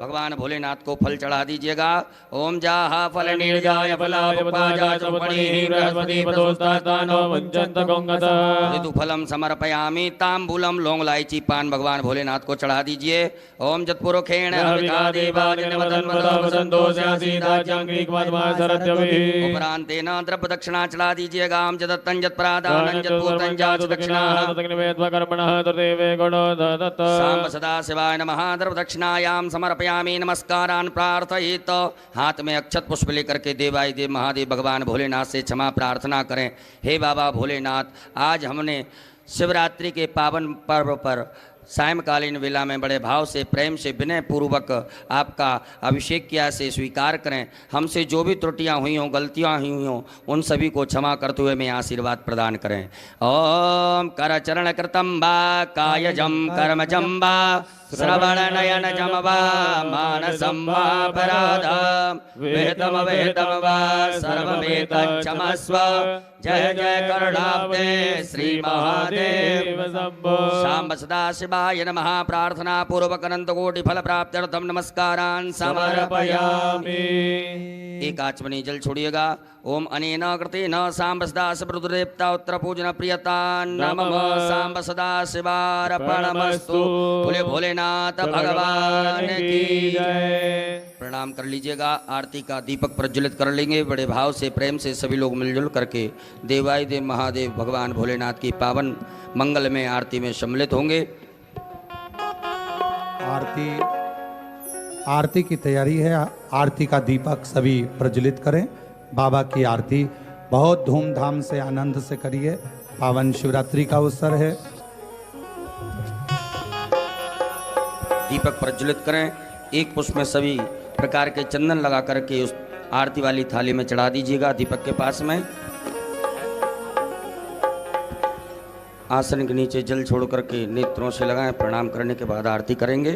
भगवान भोलेनाथ को फल चढ़ा दीजिएगा। ओम जाहा फल निर्जाय फलम समर्पयामि। तांबूलम लौंग इलायची पान भगवान भोलेनाथ को चढ़ा दीजिए। ओम जतपुरुखेण उपरांतेन द्रव्य दक्षिणा चढ़ा दीजिएगा। हम जदत्तं जत्परादानं जत्पूतं जाच दक्षिणा। सांब सदा शिवाय नमः। द्रव्य दक्षिणायां समर्पयामि। नमस्कारान् प्रार्थयित। हाथ में अक्षत पुष्प लेकर के देवाय देव महादेव भगवान भोलेनाथ से क्षमा प्रार्थना करें। हे बाबा भोलेनाथ, आज हमने शिवरात्रि के पावन पर्व पर सायंकालीन वेला में बड़े भाव से प्रेम से विनय पूर्वक आपका अभिषेक किया से स्वीकार करें। हमसे जो भी त्रुटियां हुई हों, गलतियां हुई हों, उन सभी को क्षमा करते हुए मैं आशीर्वाद प्रदान करें। ओम कर चरण कृतम वा कायजम कर्मजम वा श्रवण नयन जम वा मानसम वा पराधम वेदम वेदम वा सर्वमेतं क्षमस्व। जय जय करुणाब्दे श्री महादेव शंभो। शांब सदाशिवाय नमः। प्रार्थना पूर्वक अनंत कोटि फल प्राप्त्यर्थम नमस्कारान् समर्पयामि। एक आचमनी जल छोड़िएगा। ओम अनेन कृतेन सांब सदाशिव रुद्रदेवता उत्तर पूजन प्रियता नमः। सांब सदाशिवार्पणमस्तु। बोले भोलेनाथ भगवान की जय। प्रणाम कर लीजिएगा। आरती का दीपक प्रज्वलित कर लेंगे। बड़े भाव से प्रेम से सभी लोग मिलजुल करके देवाय देव महादेव भगवान भोलेनाथ की पावन मंगल में आरती में सम्मिलित होंगे। आरती की तैयारी है। आरती का दीपक सभी प्रज्वलित करें। बाबा की आरती बहुत धूमधाम से आनंद से करिए। पावन शिवरात्रि का अवसर है। दीपक प्रज्वलित करें। एक पुष्प में सभी प्रकार के चंदन लगा करके उस आरती वाली थाली में चढ़ा दीजिएगा। दीपक के पास में आसन के नीचे जल छोड़ करके नेत्रों से लगाएं। प्रणाम करने के बाद आरती करेंगे।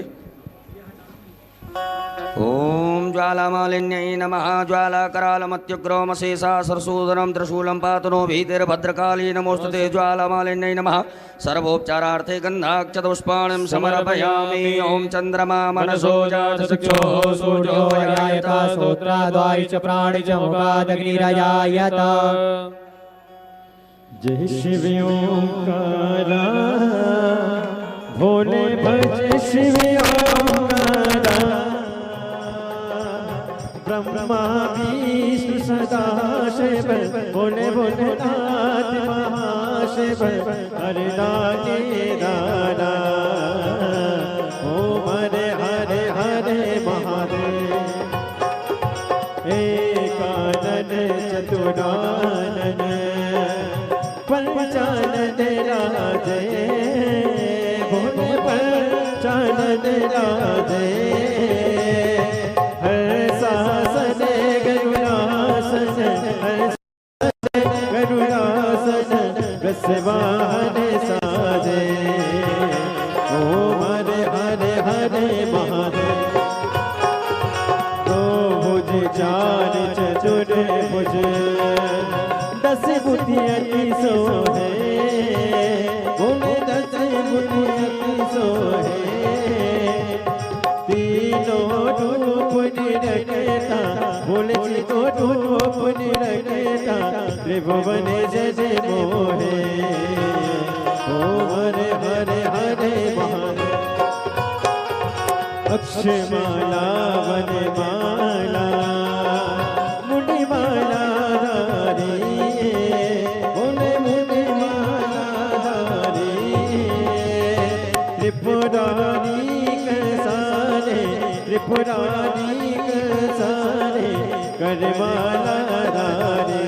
ओम ज्वालामालिन्यै नमः। ज्वालाकरालमत्युग्रमशेषा सरसूदनं त्रिशूलं पातनो भीतिर्भद्रकाली नमोस्तुते। ज्वालामालिन्यै नमः। सर्वोपचारार्थे गन्धाक्षतपुष्पाणं समर्पयामि। ओम चंद्रमा मनसो जातचक्षुः सूर्यो जायत श्रोत्राद्वायु च प्राणि च मुखादग्निरजायत। जय शिव ओंकारा भोले भज शिव ओंकारा। ब्रह्मा विष्णु सदा शिव भोले भोलेनाथ महाशिव। हरे दानी दाना ओम हरे हरे हरे महादेव। एकानन चतुरानन पंचानन राजे भोले पंचानन राजे। हर शासन गरुड़ासन गरुड़ासन रसवाहन साजे। ओम हरे हरे हरे महादेव। दो भुज चार चतुर भुज दस बुद्धि अति सोहे। बोले दस बुद्धि अति सोहे। तीनों रूप निरखता बोले तो रूप निरखता। त्रिभुवन जय मोहे। ओम हरे हरे हरे महादेव। अक्षमाला वनमाला मुनिमाला धारी। बोले मुनिमाला धारी। त्रिपुरारी कसारे त्रिपुरारी कसारे करमाला धारी।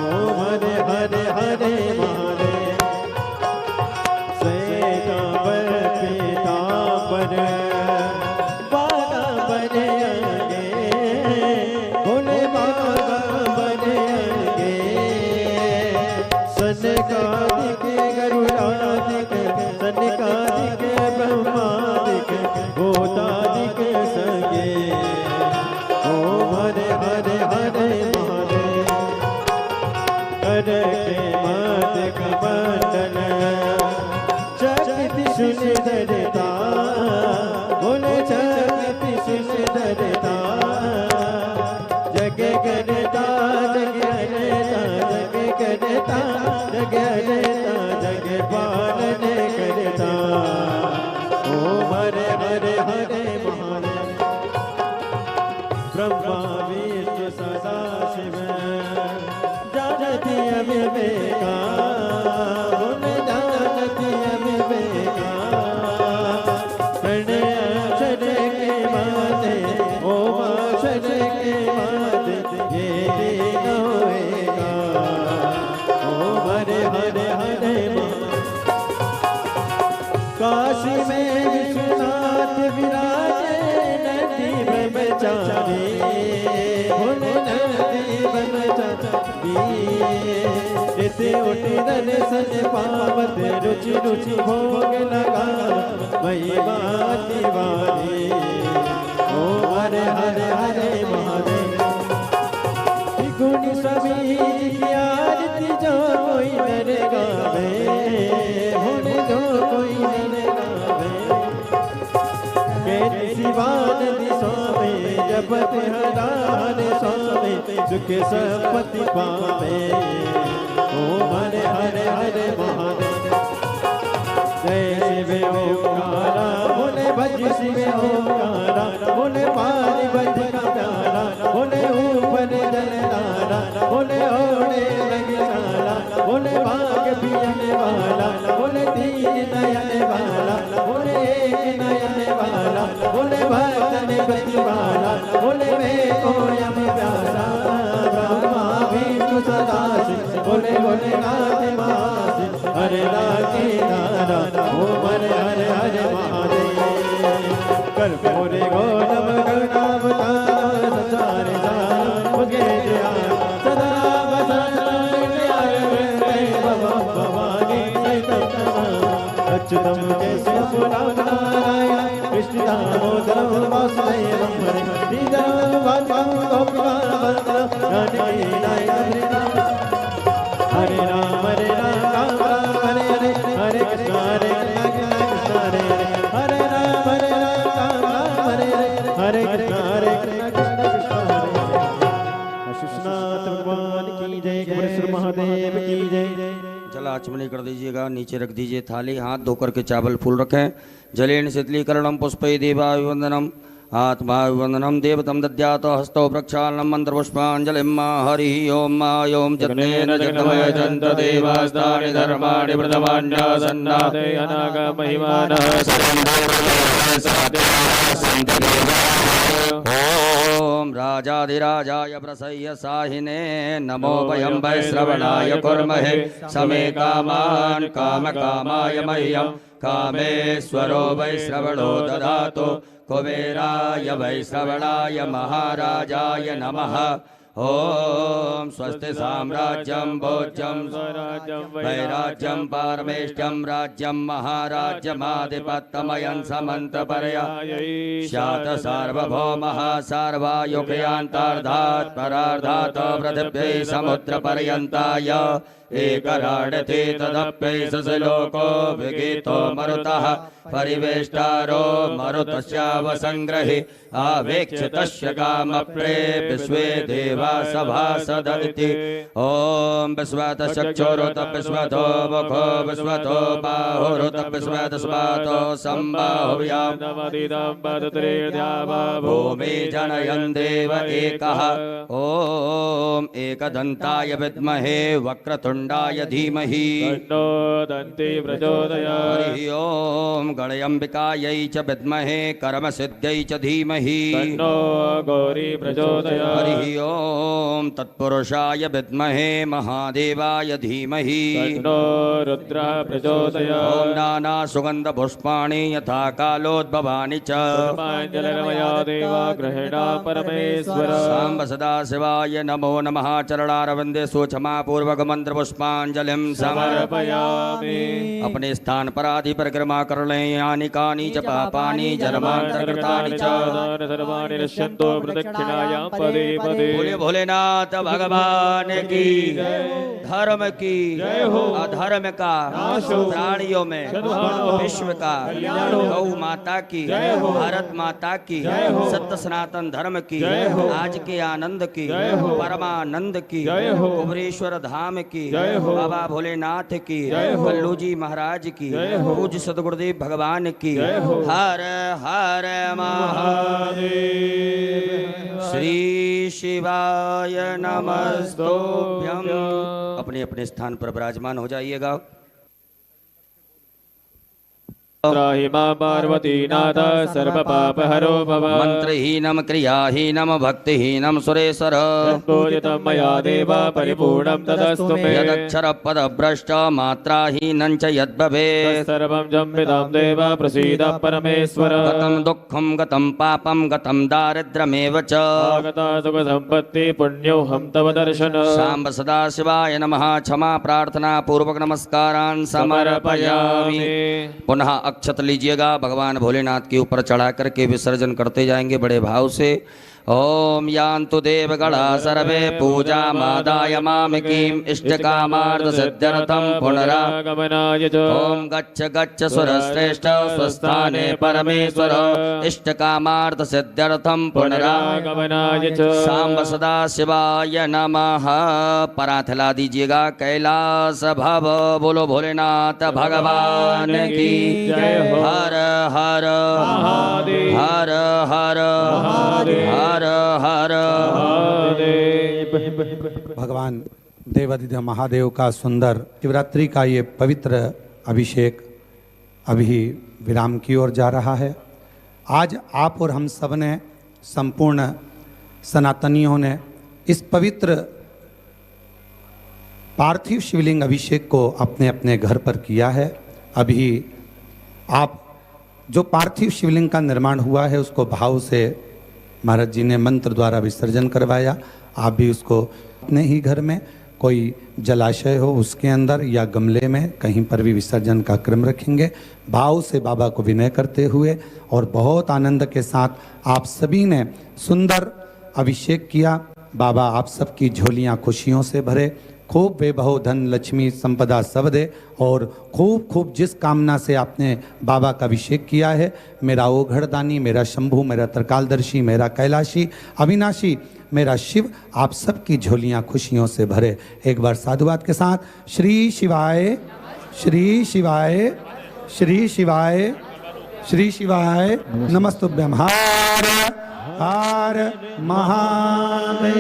ओम हरे हरे हरे महादेव। श्वेतांबर पीतांबर बागांबर अंगे। भोले बागांबर अंगे। सनकादिक गरुड़ादिक सनकादिक ब्रह्मादिक भूतादिक संगे। ओम हरे हरे हरे महादेव। करके मत कमंडल चक्र सुंदरता। बोले चक्र सुंदरता। जग करता जग करता जग करता जग करता जग पालन करता। ओम हरे हरे हरे महादेव। ब्रह्मा विष्णु सदा शिव जानती अविवेका। बोले जानती अविवेका। प्रणय अक्षर के माते ओम अक्षर के माते ये दिन होएगा। ओम हरे हरे हरे बचावे भोले नदी बचावे इते उठे दर्शन पावत रुचि रुचि भोग लगा महिमा दीवानी ओम हरे हरे हरे महादेव गुण सभी की आरती जो कोई नर गावे होने जो कोई नर गावे केति शिवान स्वामी जपत हरार स्वामी सुख संपत्ति पावे ओम हरे हरे हरे महादेव जय शिव ओंकारा बोले भज शिव ओंकारा बोले पानी बज का प्यारा बोले ऊपर जलधारा बोले ओढ़े लगिसारा बोले भाग पियने वाला बोले तीन नयन वाला बोले एक नयन वाला बोले भक्तन गति वाला बोले मैं को यम प्यारा ब्रह्मा विष्णु सदा शिव बोले बोले नाथ मासी हरे राधे नारा ओम हरे हरे हरे महादेव कर्पूरे गौतम गरुडावतार संसारे सार मुझे जया सदा भवानी अच्युतम केशव नारायण कृष्ण दामोदरम वासुदेवम हरे श्रीधरम वाचम गोपीनाथ हरे राम राम राम हरे हरे हरे कृष्ण हरे कृष्ण हरे हरे राम राम हरे हरे हरे कृष्ण कृष्ण हरे हरे शिशुनाथ भगवान की जय गुरुश्री महादेव की जय जल आचमनी कर दीजिएगा, नीचे रख दीजिए थाली, हाथ धोकर के चावल फूल रखें। जलेन शीतलीकरणम पुष्पै देवाभिवंदनम आत्माभिवंदनम देवतम दद्यात हस्तौ प्रक्षालनम मंत्रपुष्पांजलिम हरि ओम मा ओम जगन्नेन जगन्मय जन्त देवास्तानि धर्माणि प्रथमान्यासन्नाते अनाग महिमानः ओम राजाधिराजाय प्रसह्य साहिने नमो वयं वैश्रवणाय कुर्महे समे कामान् कामकामाय मह्यं कामेश्वरो वैश्रवणो ददातु कुबेराय वैश्रवणाय महाराजाय नमः। ओम स्वस्ति साम्राज्यं भोज्यं वैराज्यं पारमेष्ठ्यं राज्यं महाराज्यमाधिपत्यमयं समन्तपर्या स्यात् सार्वभौमः सर्वायुगयान्तार्धात् परार्धात् पृथिव्यै समुद्रपर्यन्ताय एकराडते तदप्यैष लोको विगीतो मरुतः परिवेष्टारो मरुतस्यावसंग्रहि आवेक्षितस्य कामप्रे विश्वे देवा सभासदन्ति। ओम विश्वतश्चक्षुरुत विश्वतो मुखो विश्वतो बाहुरुत विश्वतस्मातो सम्बाहुव्याम् भूमि जनयन् देव एकः। ओम एकदन्ताय विद्महे वक्रतुण्डाय धीमहि तन्नो दन्ति प्रचोदयात्। हरि ओम गणयम्बिकायै च विद्महे कर्मसिद्ध्यै च धीमहि तन्नो गौरी प्रचोदयात्। हरि ओम तत्पुरुषाय विद्महे महादेवाय धीमहि तन्नो रुद्रः प्रचोदयात्। ओम नाना सुगंध पुष्पाणि यथा कालोद्भवानि च पुष्पाञ्जलिर्मया देवा गृहीणा परमेश्वर। सांब सदा शिवाय नमो नमः। चरणारविंदे सूक्ष्मा पूर्वक मंत्र पुष्पांजलिं समर्पयामि। अपने स्थान पर आदि परिक्रमा कर लें। यानि कानि च पापानि जन्मान्तरकृतानि च सर्वाणि नश्यन्तो प्रदक्षिणायां पदे पदे। बोले भोलेनाथ भगवान की धर्म की अधर्म का प्राणियों में विश्व का गौ माता की भारत माता की सत्य सनातन धर्म की आज के आनंद की परमानंद की कुबरेश्वर धाम की बाबा भोलेनाथ की कल्लू जी महाराज की पूज्य सदगुरुदेव भगवान की हर हर महादेव। श्री शिवाय नमस्तुभ्यं। अपने अपने स्थान पर विराजमान हो जाइएगा। त्राहि मां पार्वतीनाथ सर्वपापहरो भव। मंत्रहीनम क्रियाहीनम भक्तिहीनम सुरेश्वर पूजितं मया देव परिपूर्णं तदस्तु मे। यदक्षर पद भ्रष्ट मात्राहीनं च यद्भवेत् सर्वं जम्बितं देव प्रसीद परमेश्वर। गतं दुःखं गतं पापं गतं दारिद्र्यमेव च आगता सुख संपत्ति पुण्योऽहं तव दर्शन। सांब सदा शिवाय नमः। क्षमा प्रार्थना पूर्वक नमस्कारान् समर्पयामि। पुनः अक्षत लीजिएगा, भगवान भोलेनाथ के ऊपर चढ़ा करके विसर्जन करते जाएंगे बड़े भाव से। ओम यान्तु देवगणा सर्वे पूजा मादाय मामिकीं इष्टकामार्थ सिद्ध्यर्थं पुनरागमनाय च। ओम गच्छ गच्छ सुरश्रेष्ठ स्वस्थाने परमेश्वर इष्टकामार्थ सिद्ध्यर्थं पुनरागमनाय च। सांब सदा शिवाय नमः। परात हिला दीजिएगा। कैलास भव बोलो भोलेनाथ भगवान की जय हो। हर हर महादेव। हर हर महादेव। हर हर भगवान देवाधिदेव महादेव का सुंदर शिवरात्रि का ये पवित्र अभिषेक अभी विराम की ओर जा रहा है। आज आप और हम सब ने, संपूर्ण सनातनियों ने इस पवित्र पार्थिव शिवलिंग अभिषेक को अपने अपने घर पर किया है। अभी आप जो पार्थिव शिवलिंग का निर्माण हुआ है उसको भाव से महाराज जी ने मंत्र द्वारा विसर्जन करवाया। आप भी उसको अपने ही घर में, कोई जलाशय हो उसके अंदर या गमले में कहीं पर भी विसर्जन का क्रम रखेंगे। भाव से बाबा को विनय करते हुए और बहुत आनंद के साथ आप सभी ने सुंदर अभिषेक किया। बाबा आप सबकी झोलियां खुशियों से भरे, खूब बेबहो धन लक्ष्मी संपदा सब दे और खूब खूब जिस कामना से आपने बाबा का अभिषेक किया है, मेरा ओघड़दानी, मेरा शंभू, मेरा त्रिकालदर्शी, मेरा कैलाशी, अविनाशी, मेरा शिव आप सबकी झोलियां खुशियों से भरे। एक बार साधुवाद के साथ श्री शिवाय, श्री शिवाय, श्री शिवाय, श्री शिवाय नमस्तुभ्यं। हर हर महादेव।